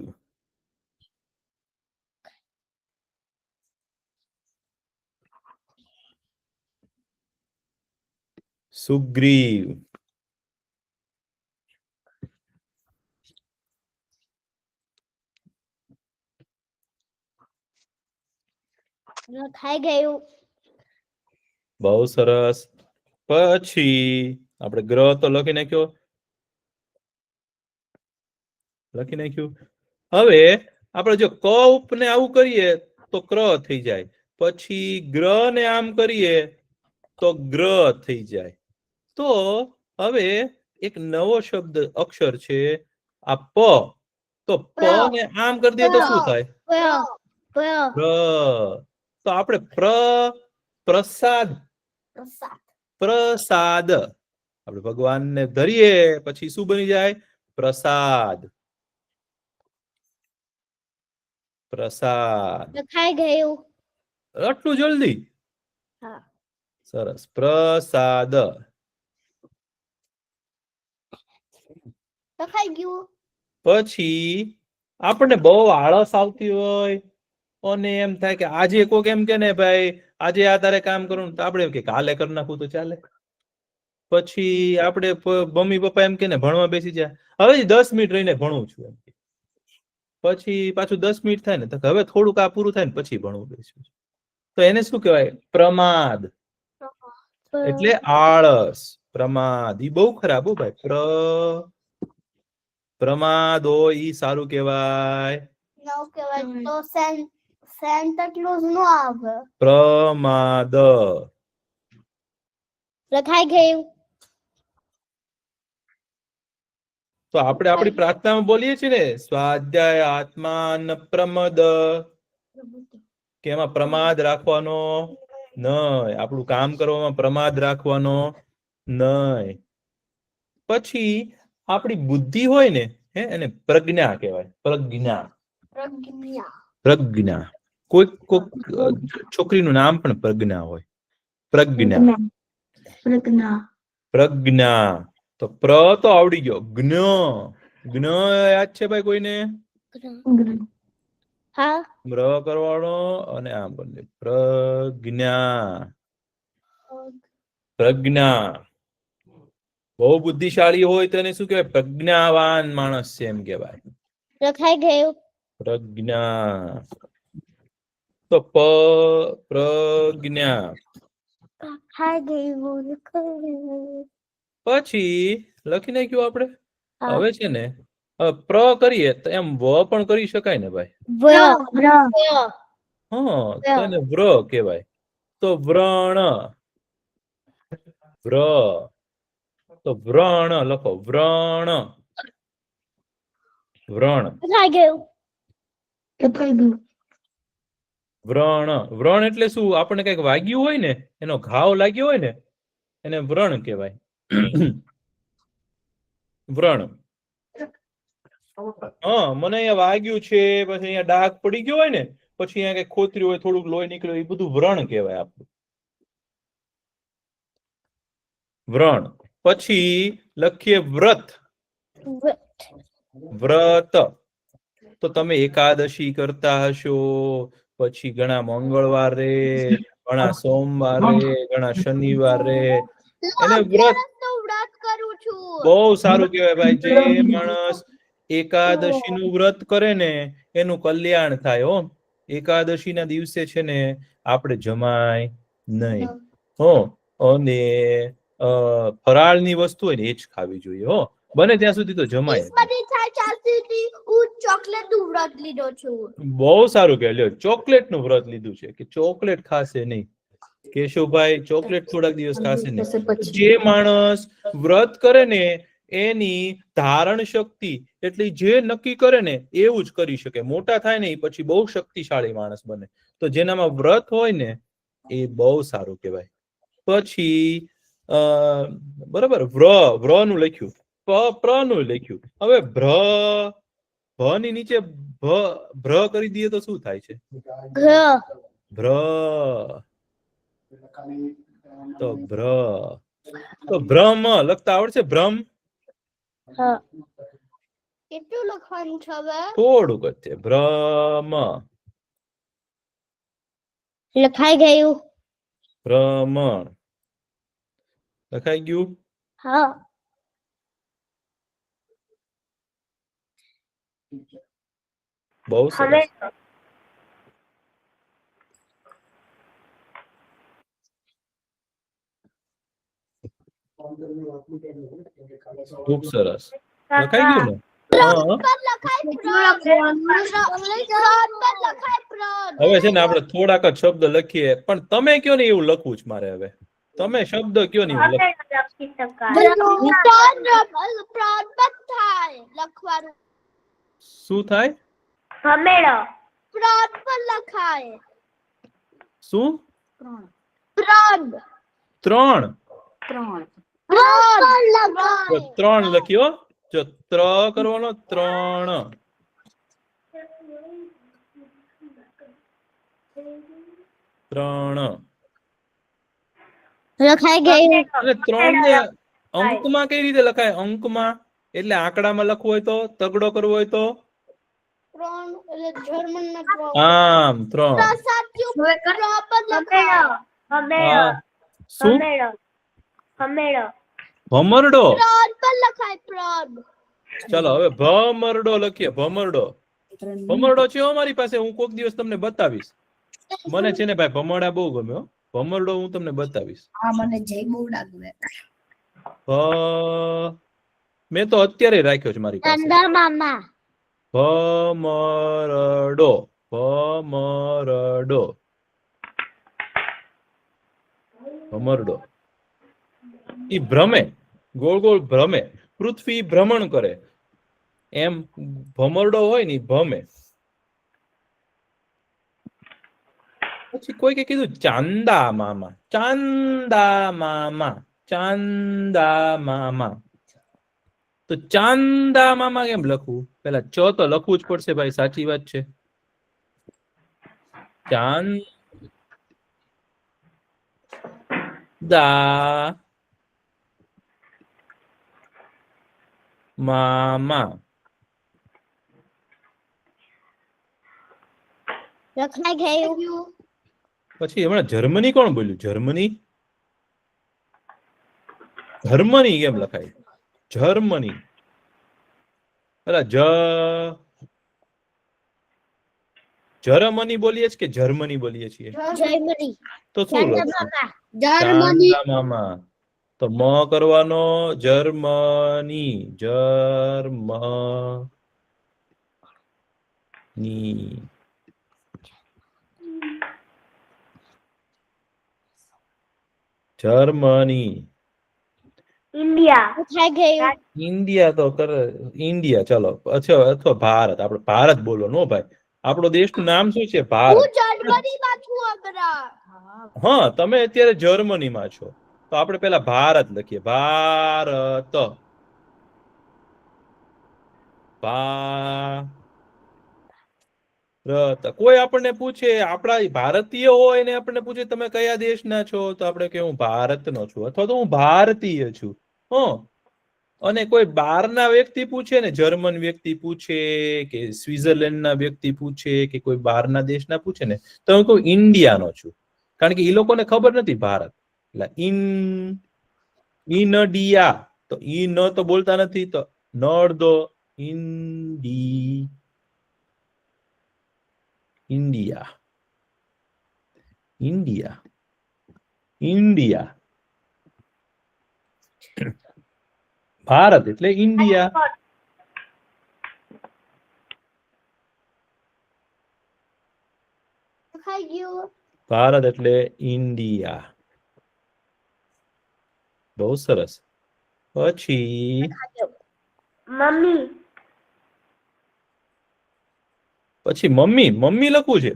સુગ્રીવ. લખાઈ ગયું. બહુ સરસ. પછી આપણે ગ્રહ તો લખી નાખ્યો. લખી નાખ્યું. હવે આપણે જો ક ઉપને આવું કરીએ તો ક્ર થઈ જાય. પછી ગ્રહ ને આમ કરીએ તો ગ્રહ થઈ જાય. તો હવે એક નવો શબ્દ અક્ષર છે આ પ. તો પ ને આમ કરી દઈએ તો શું થાય? કયો? કયો? તો આપણે પ્રસાદ. પ્રસાદ. આપણે ભગવાનને ધરીએ પછી શું બની જાય? પ્રસાદ. પ્રસાદ. લખાઈ ગયું. આટલું જલ્દી? હા. સરસ. પ્રસાદ. લખાઈ ગયું. પછી આપણને બહુ આળસ આવતી હોય અને એમ થાય કે આજે કોક એમ કે ને ભાઈ આજે આ તારે કામ કરવું, તો આપણે એમ કે કાલે કરી નાખવું તો ચાલે. પછી આપણે મમ્મી પપ્પા એમ કે ને ભણવા બેસી જાય, હવે 10 મિનિટ રહીને ભણવું છું એમ. પછી પાછું 10 મિનિટ થાય ને તો હવે થોડુંક આ પૂરું થાય ને પછી ભણવું બેસું. તો એને શું કહેવાય? પ્રમાદ. એટલે આળસ. પ્રમાદ. ઈ બહુ ખરાબ હો ભાઈ. પ્રમાદ હોય ઈ સારું કહેવાય. નો કહેવાય તો સેન્ટ ક્લોઝ નો આવે. પ્રમાદ. લખાઈ ગયું. તો આપણે આપણી પ્રાર્થનામાં બોલીએ છીએ ને, સ્વાધ્યાય આત્માન પ્રમદ, કે એમાં પ્રમાદ રાખવાનો નહીં, આપણું કામ કરવામાં પ્રમાદ રાખવાનો નહીં. પછી આપણી બુદ્ધિ હોય ને એને પ્રજ્ઞા કહેવાય. પ્રજ્ઞા. પ્રજ્ઞા. કોઈક છોકરીનું નામ પણ પ્રજ્ઞા હોય. પ્રજ્ઞા. પ્રજ્ઞા. તો પ્ર તો આવડી ગયો. જ્ઞ. જ્ઞ યાદ છે ભાઈ કોઈને? હા. ર કરવાનો અને આમ બને પ્રજ્ઞા. પ્રજ્ઞા. બહુ બુદ્ધિશાળી હોય તો એને શું કહેવાય? પ્રજ્ઞાવાન માણસ છે એમ કહેવાય. લખાઈ ગયું. પ્રજ્ઞા. તો પ્રજ્ઞા. પછી લખી નાખ્યું આપણે. હવે છે ને પ્ર કરીએ તો એમ વ પણ કરી શકાય ને ભાઈ. હા, તો એને વ્ર કહેવાય. તો વ્રણ. વ્ર. તો વ્રણ લખો. વ્રણ. વ્રણ. લખાઈ ગયું. વ્રણ. વ્રણ એટલે શું? આપણને કઈક વાગ્યું હોય ને, એનો ઘાવ લાગ્યો હોય ને, એને વ્રણ કહેવાય. વ્રણ. હા, મને અહીંયા વાગ્યું છે, પછી અહીંયા ડાઘ પડી ગયો હોય ને, પછી અહીંયા કઈ ખોતર્યું હોય, થોડુંક લોહી નીકળ્યું, એ બધું વ્રણ કહેવાય આપણું. વ્રણ. પછી લખીએ વ્રત. વ્રત. તો તમે એકાદશી કરતા હશો, પછી ઘણા મંગળવારે, ઘણા સોમવારે, ઘણા શનિવારે, એને વ્રત. વ્રત કરું છું. બહુ સારું કહેવાય ભાઈ. જે માણસ એકાદશી નું વ્રત કરે ને એનું કલ્યાણ થાય. હો, એકાદશી ના દિવસે છે ને આપણે જમાય નહીં. હો, અને ફરાળની વસ્તુ હોય ને એ જ ખાવી જોઈએ. હો, બને ત્યાં સુધી તો જમાય. હું ચોકલેટ નું વ્રત લીધો છું. બહુ સારું કે લ્યો, ચોકલેટ નું વ્રત લીધું છે કે ચોકલેટ ખાશે નહીં. કેશુભાઈ ચોકલેટ થોડાક દિવસ ખાશે નહીં. જે માણસ વ્રત કરે ને એની ધારણ શક્તિ, એટલે જે નક્કી કરે ને એવું જ કરી શકે. મોટા થાય ને એ પછી બહુ શક્તિશાળી માણસ બને. તો જેનામાં વ્રત હોય ને એ બહુ સારું કહેવાય. પછી બરાબર, વ્ર નું લખ્યું, પ્ર નું લખ્યું. હવે ભ ની નીચે ભ્ર કરી દઈએ તો શું થાય છે? ભ્ર. તો ભ્ર. તો ભ્રમ લખતા આવડશે? ભ્રમ. કેટલું લખવાનું છે હવે? થોડુંક જ છે. ભ્રમ. લખાઈ ગયું. ભ્રમણ. લખાઈ ગયું? હા. બહુ સરસ. ખૂબ સરસ. લખાઈ ગયું ને? હવે છે ને આપણે થોડાક જ શબ્દ લખીએ, પણ તમે કયો ને એવું લખવું છે મારે. હવે તમે શબ્દ કયો ને એવું લખવાનું. શું થાય? લખાય. શું? ત્રણ. ત્રણ. તો ત્રણ લખ્યો. જો ત્ર કરવાનો, ત્રણ. ત્રણ. લખાઈ ગયું. અને ત્રણ ને અંકમાં કઈ રીતે લખાય? અંકમાં એટલે આંકડામાં લખવું હોય તો, તગડો કરવો હોય તો આમ ત્રણ. શું? ભમરડો. ચાલો હવે ભમરડો લખીએ. ભમરડો. ભમરડો છે અમારી પાસે. હું કોક દિવસ તમને બતાવીશ. મને છે ને ભાઈ ભમરડા બહુ ગમે. ભમરડો હું તમને બતાવીશ. મેં તો અત્યારે રાખ્યો છે મારી પાસે. ભમરડો. ભમરડો. ભમરડો. ઈ ભ્રમે, ગોળ ગોળ ભ્રમે. પૃથ્વી ભ્રમણ કરે એમ ભમરડો હોય ને ભમે. પછી કોઈ કે કીધું ચાંદા મામા. ચાંદા મામા. ચાંદા મામા. તો ચાંદા મામા કેમ લખવું? પેલા ચ તો લખવું જ પડશે ભાઈ. સાચી વાત છે. ચાંદા મામા. લખાઈ ગયું. પછી હમણાં જર્મની કોણ બોલ્યું? જર્મની. જર્મની કેમ લખાય? જર્મની. અલા જર્મની બોલીએ છીએ કે જર્મની બોલીએ છીએ? જર્મની. તો શું લખવું? ચાંદા મામા. તો મ કરવાનો. જર્મની. જર્મની. જર્મની. ઇન્ડિયા થઈ ગયું ઇન્ડિયા તો ઇન્ડિયા, ચલો અચ્છા, અથવા ભારત. આપણે ભારત બોલો નો ભાઈ. આપણો દેશનું નામ શું છે? ભારત. જર્મનીમાં છું હમણાં. હા, તમે અત્યારે જર્મનીમાં છો, તો આપણે પેલા ભારત લખીએ. ભારત. ભારત. કોઈ આપણને પૂછે, આપણા ભારતીય હોય ને આપણને પૂછે તમે કયા દેશના છો, તો આપણે કેવું ભારતનો છું, અથવા તો હું ભારતીય છું. અને કોઈ બહારના વ્યક્તિ પૂછે ને, જર્મન વ્યક્તિ પૂછે કે સ્વિટ્ઝરલેન્ડના વ્યક્તિ પૂછે કે કોઈ બહારના દેશના પૂછે ને, તો હું કહું ઇન્ડિયાનો છું. કારણ કે એ લોકોને ખબર નથી ભારત. એટલે ઇન્ડિયા, તો ઈ ન તો બોલતા નથી, તો નડ દો. ઇન્ડિયા. ઇન્ડિયા. ઇન્ડિયા. ભારત એટલે ઇન્ડિયા. થઈ ગયું ભારત એટલે ઇન્ડિયા. બહુ સરસ. પછી મમ્મી મમ્મી લખવું છે.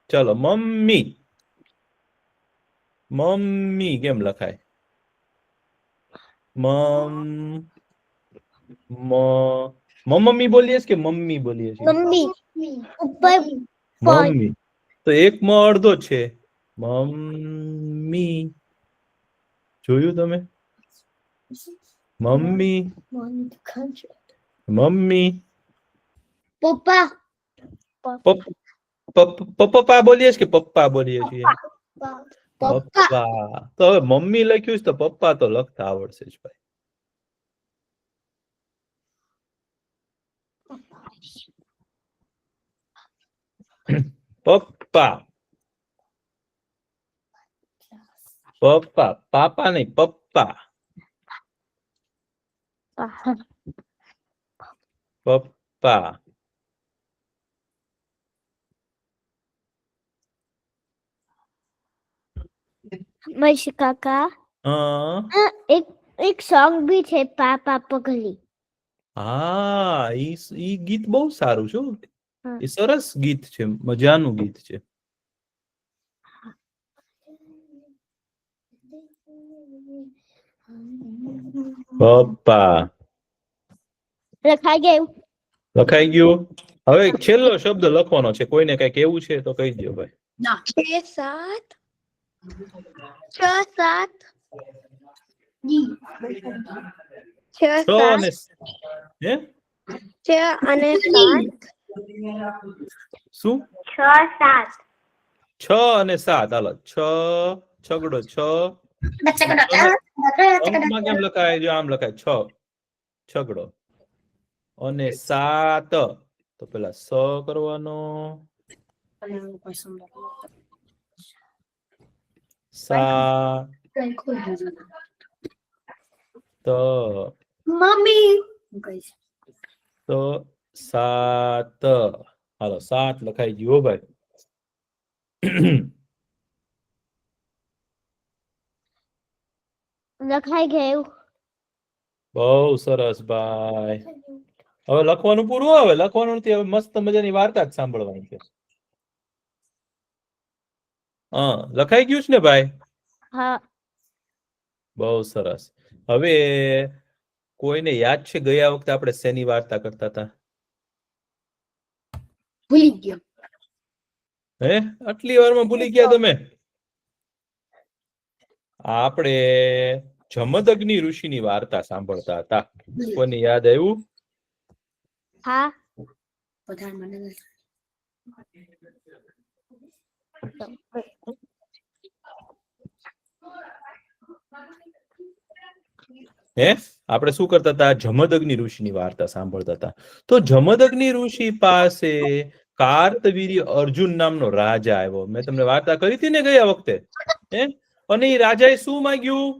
ચલો મમ્મી. મમ્મી કેમ લખાય? મમ્મી બોલીએ કે મમ્મી બોલીએ છીએ? મમ્મી ઉપર મમ્મી તો એક માં અડધો છે. મમ્મી જોયું તમે? મમ્મી. મમ્મી. પપ્પા પપ્પા બોલીએ કે પપ્પા બોલીએ છીએ? પપ્પા પપ્પા. તો હવે મમ્મી લખ્યું તો પપ્પા તો લખતા આવડશે જ ભાઈ. પપ્પા. પપ્પા. પાપા નહીં, પપ્પા. પપ્પા. મહેશ કાકા એક એક સોંગ બી છે પાપા પગલી. હા, ઈ ગીત બહુ સારું છે. હા. એ સરસ ગીત છે, મજાનું ગીત છે. પપ્પા લખાઈ ગયું લખાઈ ગયું. હવે છેલ્લો શબ્દ લખવાનો છે. કોઈને કઈ કેવું છે તો કહી દો ભાઈ. 6 7 હે 6 અને 7 શું? 6 7 6 અને 7. હાલો 6 છગડો 6. અંકમાં કેમ લખાય? જો આમ લખાય 6 છગડો અને 7. તો પેલા સ કરવાનો. 7 તો મમ્મી તો 7. હાલો 7 લખાઈ ગયો ભાઈ. લખાઈ ગયું બહુ સરસ ભાઈ. હવે લખવાનું પૂરું. હવે લખવાનું નથી, હવે મસ્ત મજાની વાર્તા જ સાંભળવાની છે. હા, લખાઈ ગયું છે ને ભાઈ? હા બહુ સરસ. હવે કોઈને યાદ છે ગયા વખતે આપણે શેની વાર્તા કરતા હતા? ભૂલી ગયો. હે, આટલી વારમાં ભૂલી ગયા તમે? આપણે જમદગ્નિ ઋષિની વાર્તા સાંભળતા હતા. કોઈને યાદ આવ્યું? હા હે, આપણે શું કરતા હતા? જમદગ્નિ ઋષિની વાર્તા સાંભળતા હતા. તો જમદગ્નિ ઋષિ પાસે કાર્તવીર્ય અર્જુન નામનો રાજા આવ્યો. મેં તમને વાર્તા કરી હતી ને ગયા વખતે. હે, અને એ રાજાએ શું માંગ્યું?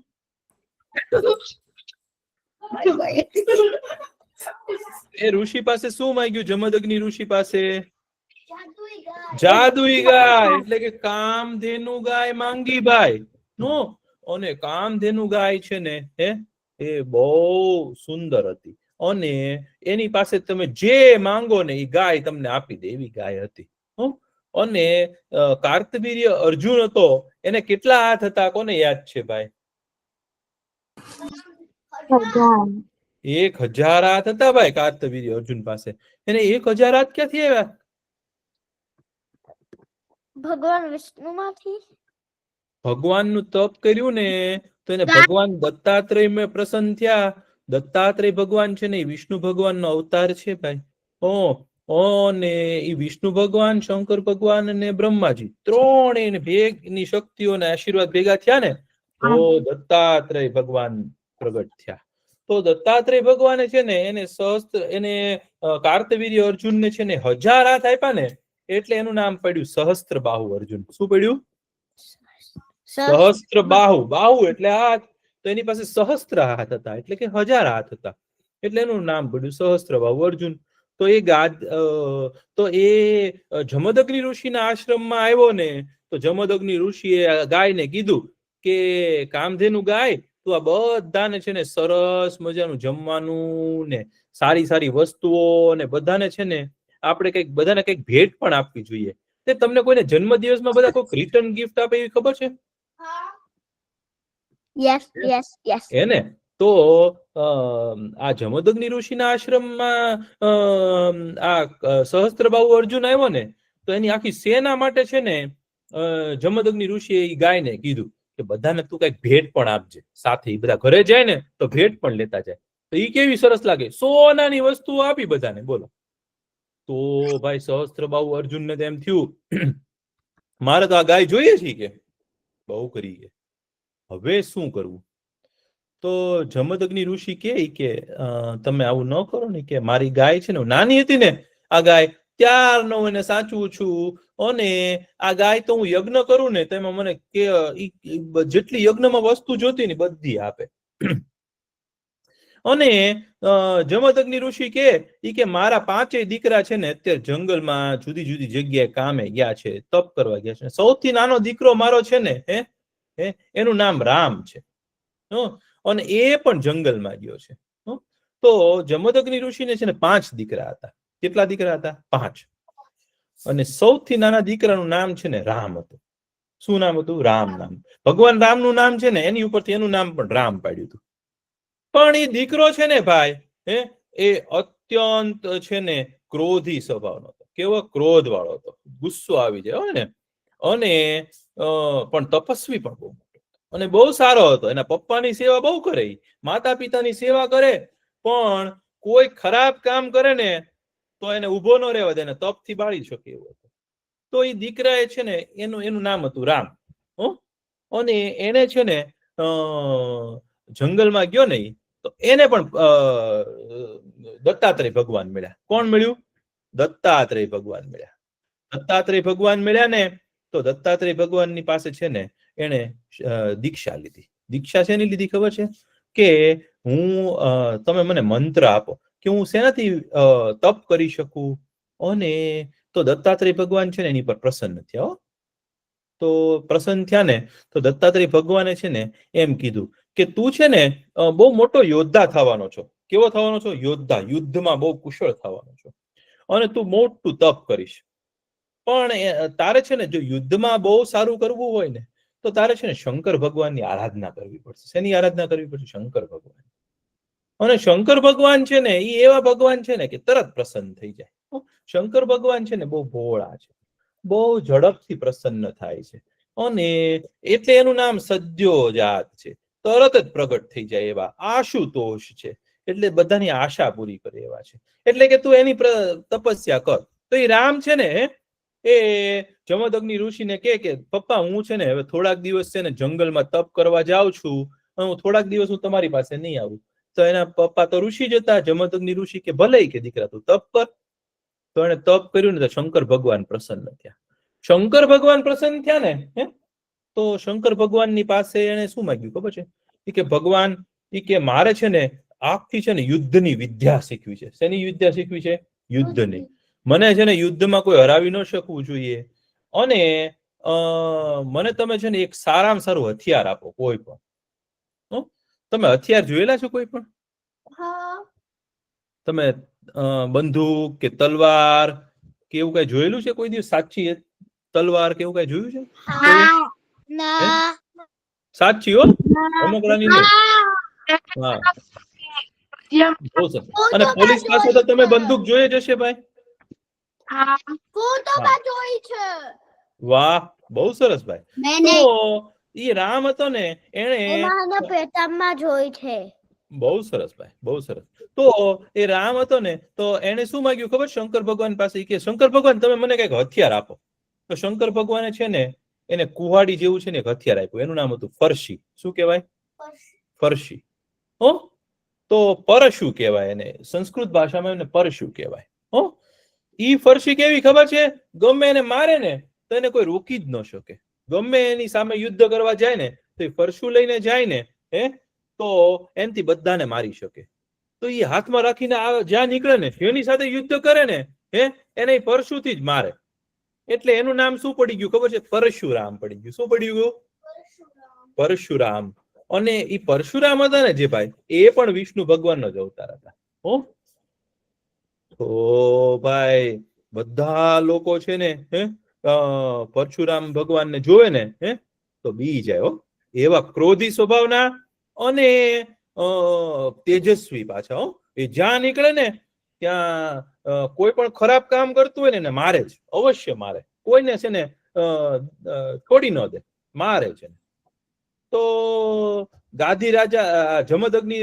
એ ઋષિ પાસે શું માંગ્યું? જમદગ્નિ ઋષિ પાસે જાદુઈ ગાય, એટલે કે કામધેનુ ગાય માંગી ભાઈ. નો, અને કામધેનુ ગાય છે ને, હે, એ બહુ સુંદર હતી અને એની પાસે તમે જે માંગો ને એ ગાય તમને આપી દે એવી ગાય હતી. અને કાર્તવીર્ય અર્જુન હતો એને કેટલા હાથ હતા કોને યાદ છે ભાઈ? 1000 હાથ હતા ભાઈ કાર્તવીર્ય અર્જુન પાસે. એને 1000 હાથ ક્યાંથી આવ્યા? ભગવાન વિષ્ણુ માંથી. ભગવાનનું તપ કર્યું ને તો એને ભગવાન દત્તાત્રેય પ્રસન્ન થયા. દત્તાત્રેય ભગવાન છે ને એ વિષ્ણુ ભગવાનનો અવતાર છે ભાઈ. ને એ વિષ્ણુ ભગવાન, શંકર ભગવાન અને બ્રહ્માજી ત્રણેય ભેગની શક્તિઓને આશીર્વાદ ભેગા થયા ને તો દત્તાત્રેય ભગવાન પ્રગટ થયા. તો દત્તાત્રેય ભગવાને છે ને એને એને કાર્તવીર્ય અર્જુનને છે ને 1000 હાથ આપ્યા ને એટલે એનું નામ પડ્યું સહસ્ત્ર બાહુ અર્જુન. શું પડ્યું? સહસ્ત્ર બાહુ. બાહુ એટલે હાથ, તો એની પાસે સહસ્ત્ર હાથ હતા એટલે કે 1000 હાથ હતા એટલે એનું નામ પડ્યું સહસ્ત્ર બાહુ અર્જુન. તો એ જમદગ્નિ ઋષિના આશ્રમમાં આવ્યો ને તો જમદગ્નિ ઋષિએ ગાયને કીધું કે કામધેનુ ગાય તું આ બધાને છે ને સરસ મજાનું જમવાનું ને સારી સારી વસ્તુઓ ને બધાને છે ને આપણે બધાને કંઈક ભેટ પણ આપવી જોઈએ. તે તમને કોઈને જન્મદિવસમાં બધા કોઈ રિટર્ન ગિફ્ટ આપે એવી ખબર છે? યસ. એને તો આ જમદગ્નિ ઋષિના આશ્રમમાં આ સહસ્ત્રબાહુ અર્જુન આવ્યો ને તો એની આખી સેના માટે છે ને જમદગ્નિ ઋષિએ એ ગાયને કીધું કે બધાને તું કઈક ભેટ પણ આપજે સાથે. એ બધા ઘરે જાય ને તો ભેટ પણ લેતા જાય. તો એ કેવી સરસ લાગે, સોનાની વસ્તુઓ આપી બધાને. બોલો. તો ભાઈ સહસ્ત્રબાહુ અર્જુનને તો એમ થયું મારે તો આ ગાય જોઈએ છે કે બહુ કરી કે હવે શું કરવું? તો જમદગ્નિ ઋષિ કે તમે આવું ન કરો ને, કે મારી ગાય છે ને નાની હતી ને આ ગાય ત્યારનો એને સાચું છું અને આ ગાય તો હું યજ્ઞ કરું ને તેમાં મને કે જેટલી યજ્ઞમાં વસ્તુ જોતી ને બધી આપે. અને જમદગ્નિ ઋષિ કે મારા 5 દીકરા છે ને અત્યારે જંગલમાં જુદી જુદી જગ્યાએ કામે ગયા છે, તપ કરવા ગયા છે. સૌથી નાનો દીકરો મારો છે ને એનું નામ રામ છે અને એ પણ જંગલમાં ગયો છે. તો જમદગ્નિ ઋષિને છે ને 5 દીકરા હતા. કેટલા દીકરા હતા? 5. અને સૌથી નાના દીકરાનું નામ છે ને રામ હતું. શું નામ હતું? રામ નામ. ભગવાન રામનું નામ છે ને એની ઉપરથી એનું નામ પણ રામ પાડ્યું હતું. પણ એ દીકરો છે ને ભાઈ એ અત્યંત છે ને ક્રોધી સ્વભાવનો હતો. કેવો ક્રોધ વાળો હતો, ગુસ્સો આવી જાય ને. અને પણ તપસ્વી પણ બહુ મોટો અને બહુ સારો હતો. એના પપ્પાની સેવા બહુ કરે, માતા પિતાની સેવા કરે, પણ કોઈ ખરાબ કામ કરે ને તો એને ઉભો ન રહેવા દે, એને તપથી બાળી શકે એવો હતો. તો એ દીકરાએ છે ને એનું નામ હતું રામ. અને એને છે ને જંગલમાં ગયો ને તો એને પણ દત્તાત્રેય ભગવાન મળ્યા. કોણ મળ્યું? દત્તાત્રેય ભગવાન મળ્યા. દત્તાત્રેય ભગવાન મળ્યા ને તો દત્તાત્રેય ભગવાનની પાસે છે ને એને દીક્ષા લીધી. દીક્ષા શેની લીધી ખબર છે? કે તમે મને મંત્ર આપો કે હું શેનાથી તપ કરી શકું. અને તો દત્તાત્રેય ભગવાન છે ને એની પર પ્રસન્ન થયા. તો પ્રસન્ન થયા ને તો દત્તાત્રેય ભગવાને છે ને એમ કીધું કે તું છે ને બહુ મોટો યોદ્ધા થવાનો છો. કેવો થવાનો છો? યોદ્ધા. યુદ્ધમાં બહુ કુશળ થવાનો છો અને તું મોટું તપ કરીશ. પણ તારે છે ને જો યુદ્ધમાં બહુ સારું કરવું હોય ને તો તારે છે ને શંકર ભગવાનની આરાધના કરવી પડશે. શેની આરાધના કરવી પડશે? શંકર ભગવાન. અને શંકર ભગવાન છે ને એ એવા ભગવાન છે ને કે તરત પ્રસન્ન થઈ જાય. શંકર ભગવાન છે ને બહુ ભોળા છે, બહુ ઝડપથી પ્રસન્ન થાય છે અને એટલે એનું નામ સદ્યોજાત છે. તરત જ પ્રગટ થઈ જાય એવા આશુતોષ છે. એટલે બધાની આશા પૂરી કરે એવા છે. એટલે કે તું એની તપસ્યા કર. તો એ રામ છે ને એ જમદગ્નિ ઋષિને કે પપ્પા હું છે ને હવે થોડાક દિવસ છે ને જંગલમાં તપ કરવા જાઉં છું, હું થોડાક દિવસ હું તમારી પાસે નહીં આવું. તો એના પપ્પા તો ઋષિ જ હતા. જમદગ્નિ ઋષિ કે ભલે કે દીકરા તું તપ કર. તો એને તપ કર્યું ને તો શંકર ભગવાન પ્રસન્ન થયા. શંકર ભગવાન પ્રસન્ન થયા ને તો શંકર ભગવાનની પાસે એને શું માંગ્યું ખબર છે? કે ભગવાન કે મારે છે ને આખી છે ને યુદ્ધની વિદ્યા શીખવી છે. શેની વિદ્યા શીખવી છે? યુદ્ધની. મને છે ને યુદ્ધમાં કોઈ હરાવી ન શકવું જોઈએ અને મને તમે છે ને એક સારામાં સારું હથિયાર આપો કોઈ પણ. તમે હથિયાર જોયેલા છો કોઈ પણ? હા તમે બંદૂક કે તલવાર કે એવું કઈ જોયેલું છે કોઈ દિવસ? સાચી તલવાર કે એવું કઈ જોયું છે? હા ના સાચી હો, રમકડાની નહીં. હા, બહુ સરસ. અને પોલીસ પાસે તો તમે બંદૂક જોઈ જ હશે ભાઈ. ફોટોમાં જોઈ છે. વાહ, બહુ સરસ ભાઈ. મેં તો નહીં, ઈ રામ હતો ને, એને એમાં પેટામાં જોઈ છે. બહુ સરસ ભાઈ, બહુ સરસ. તો એ રામ હતો ને, તો એને શું માંગ્યું ખબર? શંકર ભગવાન પાસે. કે શંકર ભગવાન તમે મને કઈક હથિયાર આપો. તો શંકર ભગવાને છે ને એને કુહાડી જેવું છે ને એક હથિયાર આપ્યું. એનું નામ હતું ફરસી. શું કહેવાય? ફરસી. હો, તો પરશુ કહેવાય એને. સંસ્કૃત ભાષામાં એને પરશુ કહેવાય. હો, ઈ ફરસી કેવી ખબર છે? ગમે એને મારે ને તો એને કોઈ રોકી જ ન શકે. ગમે એની સામે યુદ્ધ કરવા જાય ને તો એ ફરસુ લઈને જાય ને, તો એનથી બધાને મારી શકે. તો એ હાથમાં રાખીને જ્યાં નીકળે ને એની સાથે યુદ્ધ કરે ને, એને પરશુથી જ મારે. એટલે એનું નામ શું પડી ગયું ખબર છે? પરશુરામ પડી ગયું. શું પડી ગયું? પરશુરામ. અને એ પરશુરામ હતા ને જે ભાઈ, એ પણ વિષ્ણુ ભગવાનનો જ અવતાર હતા. હો, તો ભાઈ બધા લોકો છે ને પરશુરામ ભગવાનને જોવે ને તો બી જાય. હો, એવા ક્રોધી સ્વભાવના અને તેજસ્વી પાછા. હો, એ જ્યાં નીકળે ને ત્યાં કોઈ પણ ખરાબ કામ કરતું હોય ને એને મારે જ, અવશ્ય મારે. કોઈને છે ને છોડી ન દે, મારે છે. તો ગાદી રાજા જમદગ્નિ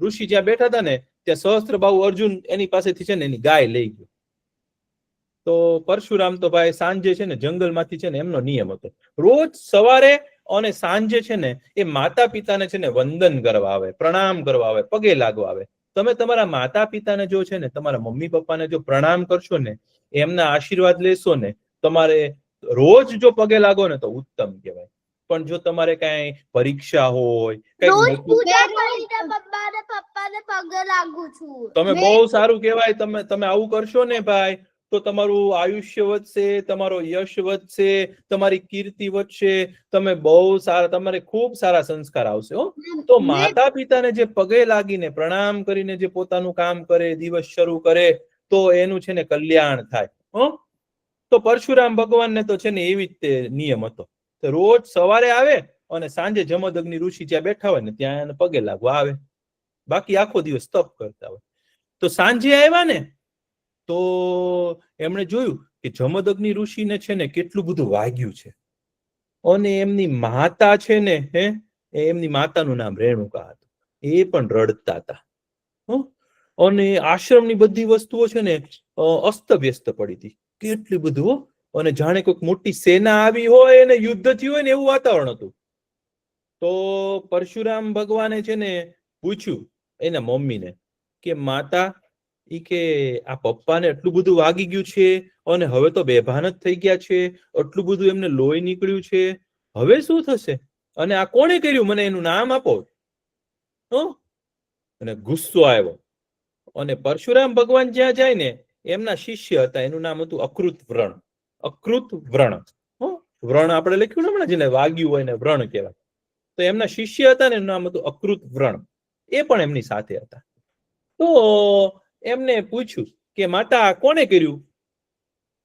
ઋષિ જ્યાં બેઠા હતા ને ત્યાં સહસ્ત્રબાહુ અર્જુન એની પાસેથી છે ને એની ગાય લઈ ગયો. તો પરશુરામ તો ભાઈ સાંજે છે ને જંગલમાંથી છે ને એમનો નિયમ હતો, રોજ સવારે અને સાંજે છે ને એ માતા પિતાને છે ને વંદન કરવા આવે, પ્રણામ કરવા આવે, પગે લાગવા આવે. તમે તમારા માતા પિતાને જો છે ને, તમારા મમ્મી પપ્પાને જો પ્રણામ કરશો ને, એમના આશીર્વાદ લેશો ને, તમારે રોજ જો પગે લાગો ને તો ઉત્તમ કહેવાય. પણ જો તમારે કઈ પરીક્ષા હોય, પપ્પાને પગે લાગુ છું. તમે બહુ સારું કહેવાય. તમે આવું કરશો ને ભાઈ તો તમારું આયુષ્ય વધશે, તમારો યશ વધશે, તમારી કીર્તિ વધશે. તમે બહુ સારા, તમારે ખૂબ સારા સંસ્કાર આવશે. હો, તો માતા પિતાને જે પગે લાગીને પ્રણામ કરીને જે પોતાનું કામ કરે, દિવસ શરૂ કરે, તો એનું છે ને કલ્યાણ થાય. હો, તો પરશુરામ ભગવાનને તો છે ને એવી જ નિયમ હતો. રોજ સવારે આવે અને સાંજે જમદગ્નિ ઋષિ જ્યાં બેઠા હોય ને ત્યાં એને પગે લાગવા આવે. બાકી આખો દિવસ તપ કરતા હોય. તો સાંજે આવ્યા ને તો એમણે જોયું કે જમદગ્નિ ઋષિને છે ને કેટલું બધું વાગ્યું છે. અને એમની માતા છે ને, એમની માતાનું નામ રેણુકા હતું. એ પણ રડતા હતા. અને આશ્રમની બધી વસ્તુઓ છે ને અસ્તવ્યસ્ત પડી હતી. કેટલી બધું, અને જાણે કોઈક મોટી સેના આવી હોય અને યુદ્ધ થયું હોય ને એવું વાતાવરણ હતું. તો પરશુરામ ભગવાને છે ને પૂછ્યું એના મમ્મીને કે માતા, ઈ કે આ પપ્પાને એટલું બધું વાગી ગયું છે અને હવે તો બેભાન જ થઈ ગયા છે, એટલું બધું એમને લોહી નીકળ્યું છે, હવે શું થશે? અને આ કોણે કર્યું? મને એનું નામ આપો. અને ગુસ્સો આવ્યો. અને પરશુરામ ભગવાન જ્યાં જાય ને એમના શિષ્ય હતા, એનું નામ હતું અકૃત વ્રણ. અકૃત વ્રણ. વ્રણ આપણે લખ્યું ને હમણાં, જેને વાગ્યું હોય ને વ્રણ કહેવાય. તો એમના શિષ્ય હતા ને એનું નામ હતું અકૃત વ્રણ. એ પણ એમની સાથે હતા. તો એમને પૂછ્યું કે માતા કોણે કર્યું?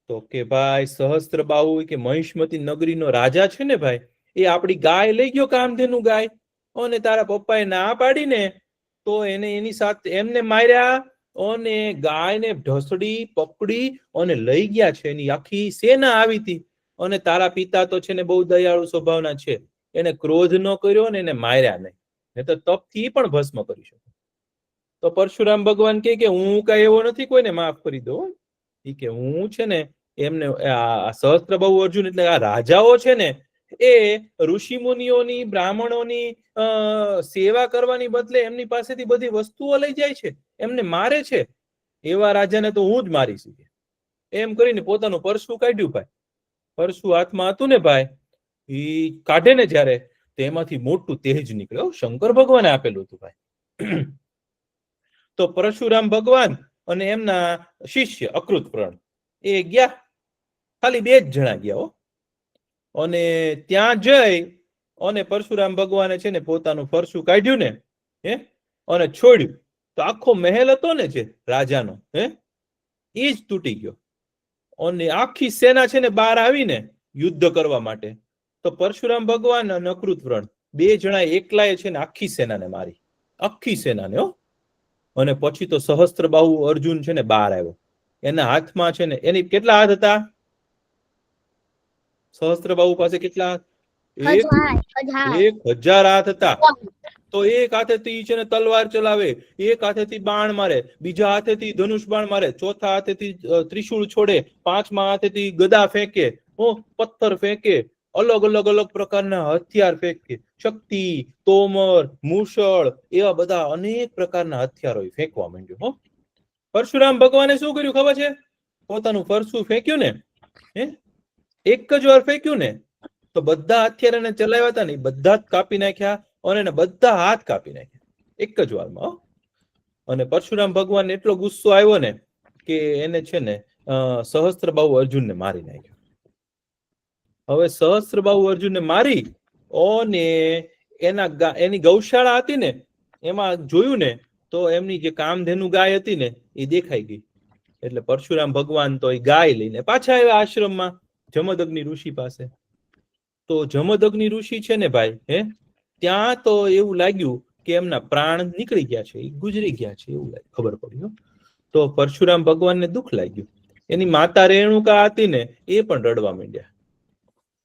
તો કે ભાઈ સહસ્ત્રબાહુ કે મહિષ્મતી નગરીનો રાજા છે ને ભાઈ, એ આપણી ગાય લઈ ગયો, કામધેનુ ગાય, અને તારા પપ્પાએ ના પાડીને તો એને એની સાથે એમને માર્યા અને ગાયને ઢસડી પકડી અને લઈ ગયા છે. એની આખી સેના આવી હતી. અને તારા પિતા તો છે ને બહુ દયાળુ સ્વભાવના છે, એને ક્રોધ ન કર્યો ને એને માર્યા નહીં, ને તો તપથી પણ ભસ્મ કરી શકે. તો પરશુરામ ભગવાન કે હું કઈ એવો નથી કોઈને માફ કરી દો. એ કે હું છે ને એમને આ સહસ્ત્રબાહુ અર્જુન એટલે આ રાજાઓ છે ને એ ઋષિ મુનિઓની, બ્રાહ્મણોની સેવા કરવાની બદલે એમની પાસેથી બધી વસ્તુઓ લઈ જાય છે, એમને મારે છે. એવા રાજાને તો હું જ મારી શકું. એમ કરીને પોતાનું પરસું કાઢ્યું ભાઈ. પરસું હાથમાં હતું ને ભાઈ, એ કાઢે ને જયારે તેમાંથી મોટું તેજ નીકળ્યો. શંકર ભગવાને આપેલું હતું ભાઈ. તો પરશુરામ ભગવાન અને એમના શિષ્ય અકૃત વ્રણ એ ગયા, ખાલી 2 જ જણા ગયા. અને ત્યાં જઈ અને પરશુરામ ભગવાને છે ને પોતાનું ફરસું કાઢ્યું ને હે અને છોડ્યું તો આખો મહેલ હતો ને જે રાજાનો હે એ જ તૂટી ગયો અને આખી સેના છે ને બહાર આવીને યુદ્ધ કરવા માટે તો પરશુરામ ભગવાન અને અકૃત વ્રણ બે જણા એકલાએ છે ને આખી સેનાને મારી, આખી સેનાને હો. અને પછી તો સહસ્ત્રબાહુ અર્જુન છે ને બહાર આવ્યો. એના હાથમાં છે ને એની કેટલા હાથ હતા? સહસ્ત્રબાહુ પાસે કેટલા હાથ? 1000 હાથ હતા. તો એક હાથેથી છે ને તલવાર ચલાવે, એક હાથેથી બાણ મારે, બીજા હાથેથી ધનુષ બાણ મારે, ચોથા હાથેથી ત્રિશૂળ છોડે, પાંચમા હાથેથી ગદા ફેંકે, પથ્થર ફેંકે, અલગ અલગ અલગ પ્રકારના હથિયાર ફેંકે, શક્તિ, તોમર, મૂષળ એવા બધા અનેક પ્રકારના હથિયારો ફેંકવા માંડ્યો. પરશુરામ ભગવાને શું કર્યું ખબર છે? પોતાનું ફરસું ફેંક્યું ને હે એક જ વાર ફેંક્યું ને તો બધા હથિયાર એને ચલાવ્યા હતા ને બધા જ કાપી નાખ્યા અને એને બધા હાથ કાપી નાખ્યા એક જ વારમાં. અને પરશુરામ ભગવાન એટલો ગુસ્સો આવ્યો ને કે એને છે ને સહસ્ત્રબાહુ અર્જુનને મારી નાખ્યો. હવે સહસ્ત્રબાહુ અર્જુનને મારી અને એની ગૌશાળા હતી ને એમાં જોયું ને તો એમની જે કામધેનુ ગાય હતી ને એ દેખાઈ ગઈ. એટલે પરશુરામ ભગવાન તો એ ગાય લઈને પાછા આવ્યા આશ્રમમાં જમદગ્નિ ઋષિ પાસે. તો જમદગ્નિ ઋષિ છે ને ભાઈ હે ત્યાં તો એવું લાગ્યું કે એમના પ્રાણ નીકળી ગયા છે, એ ગુજરી ગયા છે એવું ખબર પડી. તો પરશુરામ ભગવાનને દુઃખ લાગ્યું. એની માતા રેણુકા હતી ને એ પણ રડવા માંડ્યા.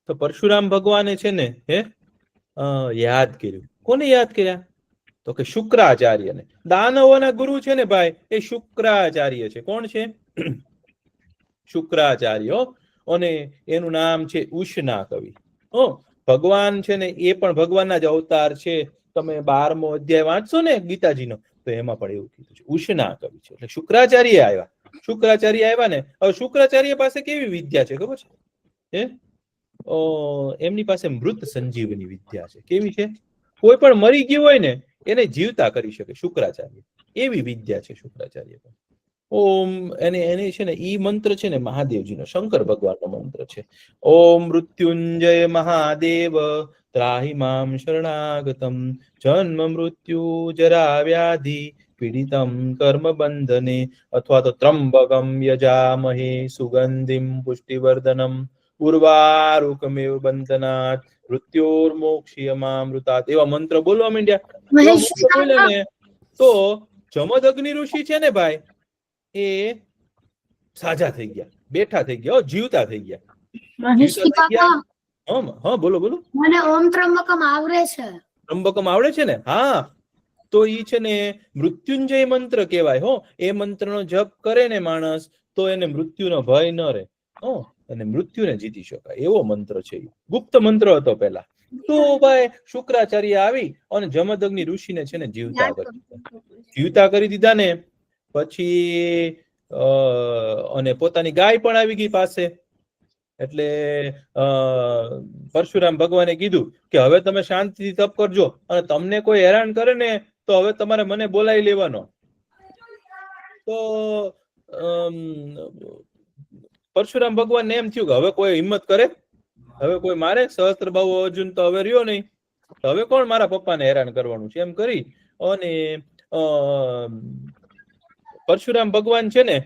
તો પરશુરામ ભગવાને છે ને હે યાદ કર્યું. કોને યાદ કર્યા? તો કે શુક્રાચાર્યને. દાનવોના ગુરુ છે ને ભાઈ એ શુક્રાચાર્ય છે. કોણ છે? શુક્રાચાર્ય. અને એનું નામ છે ઉષ્ણા કવિ. ભગવાન છે ને એ પણ ભગવાનના જ અવતાર છે. તમે 12મો અધ્યાય વાંચશો ને ગીતાજીનો તો એમાં પણ એવું કીધું છે ઉષ્ણા કવિ છે. એટલે શુક્રાચાર્ય આવ્યા. શુક્રાચાર્ય આવ્યા ને હવે શુક્રાચાર્ય પાસે કેવી વિદ્યા છે ખબર છે? હે એમની પાસે મૃત સંજીવની વિદ્યા છે. કેવી છે? કોઈ પણ મરી ગયું હોય ને એને જીવતા કરી શકે શુક્રાચાર્ય. એવી વિદ્યા છે શુક્રાચાર્ય. ઓમ એને છે ને ઈ મંત્ર છે ને મહાદેવજીનો, શંકર ભગવાનનો મંત્ર છે. ઓમ મૃત્યુંજય મહાદેવ ત્રાહિ મામ શરણાગતમ જન્મ મૃત્યુ જરા વ્યાધિ પીડિતમ કર્મ બંધને અથવા તો ત્રંબકમ યજામહે સુગંધિમ પુષ્ટિવર્ધનમ ઉર્વારુકમેવ બંધનાત મૃત્યોર્મોક્ષીયમામૃતાત એવા મંત્ર બોલવા માંડ્યા. ને તો જમદગ્નિ ઋષિ છે ને ભાઈ એ સાજા થઈ ગયા, બેઠા થઈ ગયા, જીવતા થઈ ગયા. હા બોલો બોલો. મને ઓમ ત્રંબકમ આવડે છે. ત્રંબકમ આવડે છે ને? હા તો ઈ છે ને મૃત્યુંજય મંત્ર કહેવાય. એ મંત્રનો જપ કરે ને માણસ તો એને મૃત્યુનો ભય ન રહે અને મૃત્યુને જીતી શકાય એવો મંત્ર છે. ગુપ્ત મંત્ર હતો પેલા. તો ભાઈ શુક્રાચાર્ય આવી અને જમદગ્નિ ઋષિને છે ને જીવતા કરી દીધા ને પછી અને પોતાની ગાય પણ આવી ગઈ પાસે. એટલે પરશુરામ ભગવાને કીધું કે હવે તમે શાંતિથી તપ કરજો અને તમને કોઈ હેરાન કરે ને તો હવે તમારે મને બોલાવી લેવાનો. તો પરશુરામ ભગવાનને એમ થયું કે હવે કોઈ હિંમત કરે, હવે કોઈ મારે સહસ્ત્રબાહુ અર્જુન તો હવે રહ્યો નહીં, તો હવે કોણ મારા પપ્પાને હેરાન કરવાનું છે? એમ કરી અને પરશુરામ ભગવાન છે ને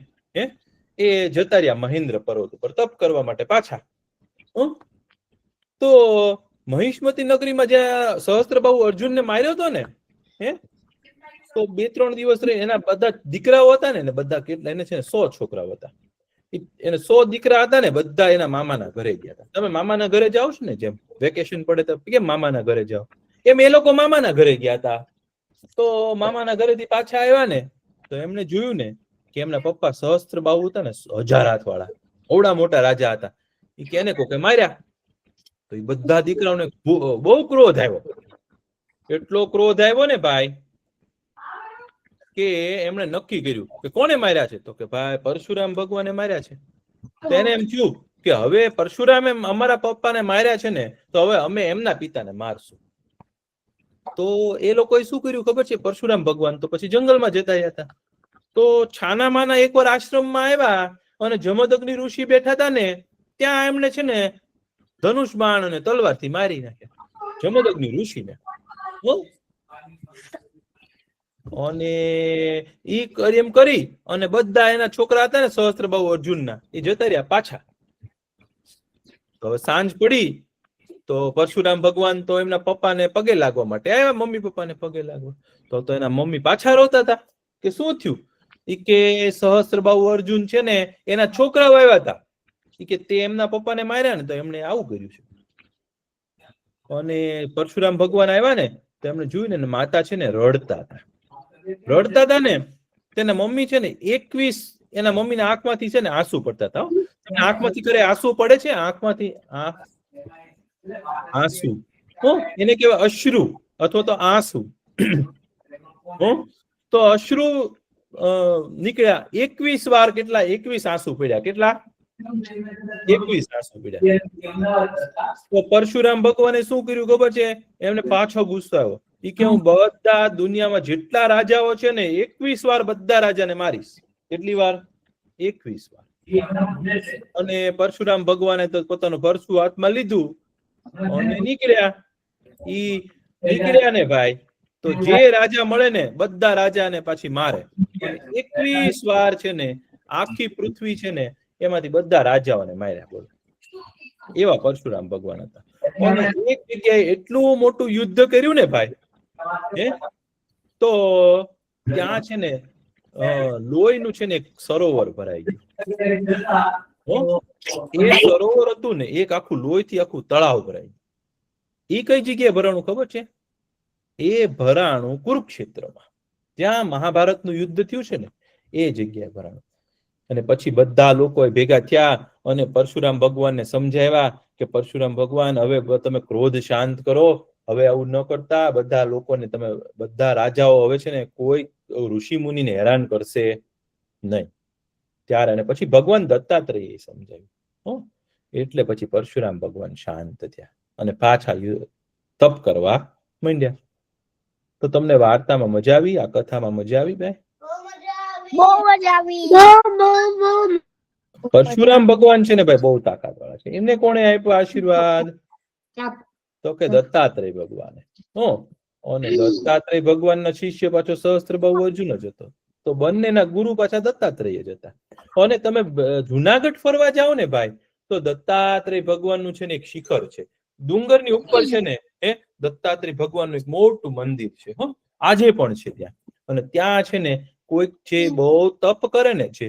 એ જતા રહ્યા મહેન્દ્ર પર્વત ઉપર તપ કરવા માટે પાછા. તો મહિષ્મતી નગરીમાં જ્યાં સહસ્ત્રબાહુ અર્જુનને માર્યો હતો ને તો 2-3 દિવસ રહી એના બધા દીકરાઓ હતા ને બધા કેટલા એને છે ને 100 છોકરાઓ હતા. એને 100 દીકરા હતા ને બધા એના મામાના ઘરે ગયા હતા. તમે મામાના ઘરે જાઓ છો ને જેમ વેકેશન પડે તો કેમ મામાના ઘરે જાઓ એમ એ લોકો મામાના ઘરે ગયા હતા. તો મામાના ઘરેથી પાછા આવ્યા ને તો એમને જોયું ને કે એમના પપ્પા સહસ્ત્રબાહુ હતા ને 1000 હાથ વાળા ઓવડા મોટા રાજા હતા. એ કેને કોકે માર્યા. તો એ બધા દીકરાઓને બહુ ક્રોધ આવ્યો. એટલો ક્રોધ આવ્યો ને ભાઈ કે એમણે નક્કી કર્યું કે કોને માર્યા છે? તો કે ભાઈ પરશુરામ ભગવાને માર્યા છે. તો એને એમ થયું કે હવે પરશુરામે અમારા પપ્પાને માર્યા છે ને તો હવે અમે એમના પિતાને મારશું. તો એ લોકોએ શું કર્યું ખબર છે? પરશુરામ ભગવાન તો પછી જંગલમાં જતા હતા. તો છાના માના એકવાર આશ્રમમાં આવ્યા અને જમદગ્નિ ઋષિ બેઠા હતા ને ત્યાં એમને છે ને ધનુષ બાણ અને તલવારથી મારી નાખ્યા. જમદગ્નિ ઋષિને. હો? અને ઈ એમ કરી અને બધા એના છોકરા હતા ને સહસ્ત્રબાહુ અર્જુનના, એ જતા રહ્યા પાછા. તો સાંજ પડી તો પરશુરામ ભગવાન તો એમના પપ્પાને પગે લાગવા માટે આવ્યા, મમ્મી પપ્પાને પગે લાગવા. તો એના મમ્મી પાછા રોતા હતા કે શું થયું? ઈ કે સહસ્ત્રબાહુ અર્જુન છે ને એના છોકરાઓ આવ્યા હતા, ઈ કે તે એમના પપ્પાને માર્યા ને તો એમણે આવું કર્યું છે. અને પરશુરામ ભગવાન આવ્યા ને તો એમને જોયું ને માતા છે ને રડતા હતા ને, તેના મમ્મી છે ને 21 એના મમ્મીના આંખમાંથી છે ને આંસુ પડતા હતા. આંખમાંથી કરે આંસુ પડે છે, આંખમાંથી આંસુ એને કહેવાય અશ્રુ અથવા તો આંસુ. તો અશ્રુ નીકળ્યા 21 વાર. કેટલા? 21 આંસુ પડ્યા. કેટલા? 21 આંસુ પડ્યા. તો પરશુરામ ભગવાને શું કર્યું ખબર છે? એમને પાછો ગુસ્સો આવ્યો. ઈ કે હું બધા દુનિયામાં જેટલા રાજાઓ છે ને 21 વાર બધા રાજાને મારીશ. કેટલી વાર? 21 વાર. અને પરશુરામ ભગવાને તો પોતાનું પરશુ હાથમાં લીધું અને નીકળ્યા ને ભાઈ. તો જે રાજા મળે ને બધા રાજાને પાછી મારે. 21 વાર છે ને આખી પૃથ્વી છે ને એમાંથી બધા રાજાઓને માર્યા. બોલો, એવા પરશુરામ ભગવાન હતા. અને એક જગ્યાએ એટલું મોટું યુદ્ધ કર્યું ને ભાઈ, તો ત્યાં છે ને લોહીનું છે ને એક સરોવર ભરાઈ ગયું. એ સરોવર હતું ને એક આખું લોહીથી આખું તળાવ ભરાયું. એ કઈ જગ્યાએ ભરાણું ખબર છે? એ ભરાણું કુરુક્ષેત્રમાં, જ્યાં મહાભારતનું યુદ્ધ થયું છે ને એ જગ્યાએ ભરાણું. અને પછી બધા લોકો ભેગા થયા અને પરશુરામ ભગવાનને સમજાવ્યા કે પરશુરામ ભગવાન હવે તમે ક્રોધ શાંત કરો, હવે આવું ન કરતા. બધા લોકોને તમે બધા રાજાઓ હવે છે ને કોઈ ઋષિ મુનિને હેરાન કરશે નહીં. ત્યારે અને પછી ભગવાન દત્તાત્રેયે સમજાવ્યું. એટલે પછી પરશુરામ ભગવાન શાંત થયા અને પાછા તપ કરવા માંડ્યા. તો તમને વાર્તામાં મજા આવી? આ કથામાં મજા આવી ભાઈ? બહુ મજા આવી. પરશુરામ ભગવાન છે ને ભાઈ બહુ તાકાત વાળા છે. એમને કોણે આપ્યો આશીર્વાદ? તો કે દત્તાત્રેય ભગવાને. અને દત્તાત્રેય ભગવાનના શિષ્ય પાછો સહસ્ત્રબાહુ અર્જુન જ હતો. તો બંનેના ગુરુ પાછા દત્તાત્રેય જ હતા. અને તમે જુનાગઢ ફરવા જાઓ ને ભાઈ તો દત્તાત્રેય ભગવાનનું છે ને એક શિખર છે, ડુંગરની ઉપર છે ને દત્તાત્રેય ભગવાનનું એક મોટું મંદિર છે. આજે પણ છે ત્યાં. અને ત્યાં છે ને કોઈક જે બહુ તપ કરે ને છે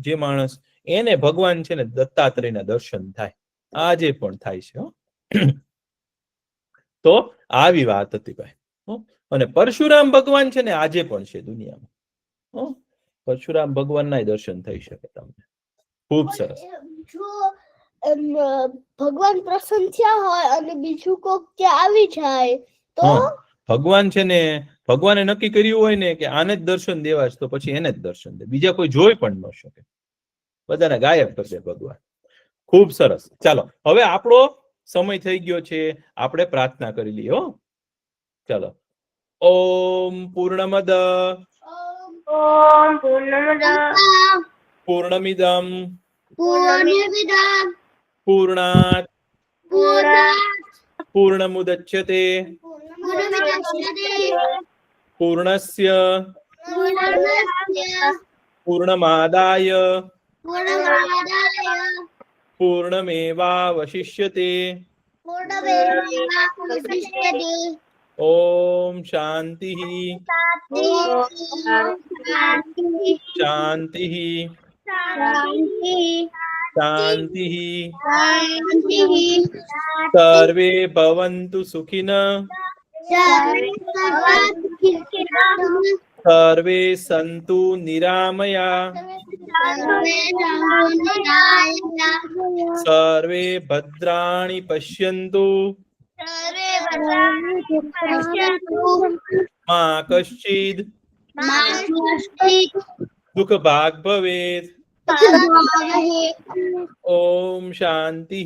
જે માણસ, એને ભગવાન છે ને દત્તાત્રેયના દર્શન થાય. આજે પણ થાય છે. તો આવી વાત હતી ભાઈ. અને પરશુરામ ભગવાન છે ને આજે પણ છે દુનિયામાં. પરશુરામ ભગવાનના દર્શન થઈ શકે તમને. ખૂબ સરસ. ભગવાન પ્રસન્ન થયા હોય અને બીજું કોક ત્યાં આવી જાય તો ભગવાન છે ને ભગવાને નક્કી કર્યું હોય ને કે આને જ દર્શન દેવા છે તો પછી એને જ દર્શન દે, બીજા કોઈ જોઈ પણ ન શકે. બધાને ગાયબ કરશે ભગવાન. ખૂબ સરસ. ચાલો હવે આપણો સમય થઈ ગયો છે, આપણે પ્રાર્થના કરી લઈએ. ચાલો. ઓમ પૂર્ણમદ પૂર્ણમિદમ પૂર્ણાત પૂર્ણમુદચ્યતે પૂર્ણસ્ય પૂર્ણમાદાય પૂર્ણમેવાવશિષ્યતે. ઓમ શાંતિ શાંતિ શાંતિ. સર્વે ભવन्तु સુખિનઃ સર્વે સन्तु નિરામયા સર્વે ભદ્રાણિ પશ્યन्तુ મા કશ્ચિદ દુઃખ ભાગ ભવેત. ઓમ શાંતિ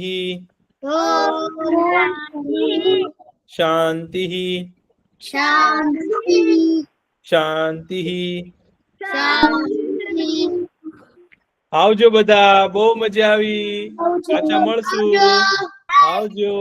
શાંતિ શાંતિ. આવજો બધા, બહુ મજા આવી. પાછા મળશું. આવજો.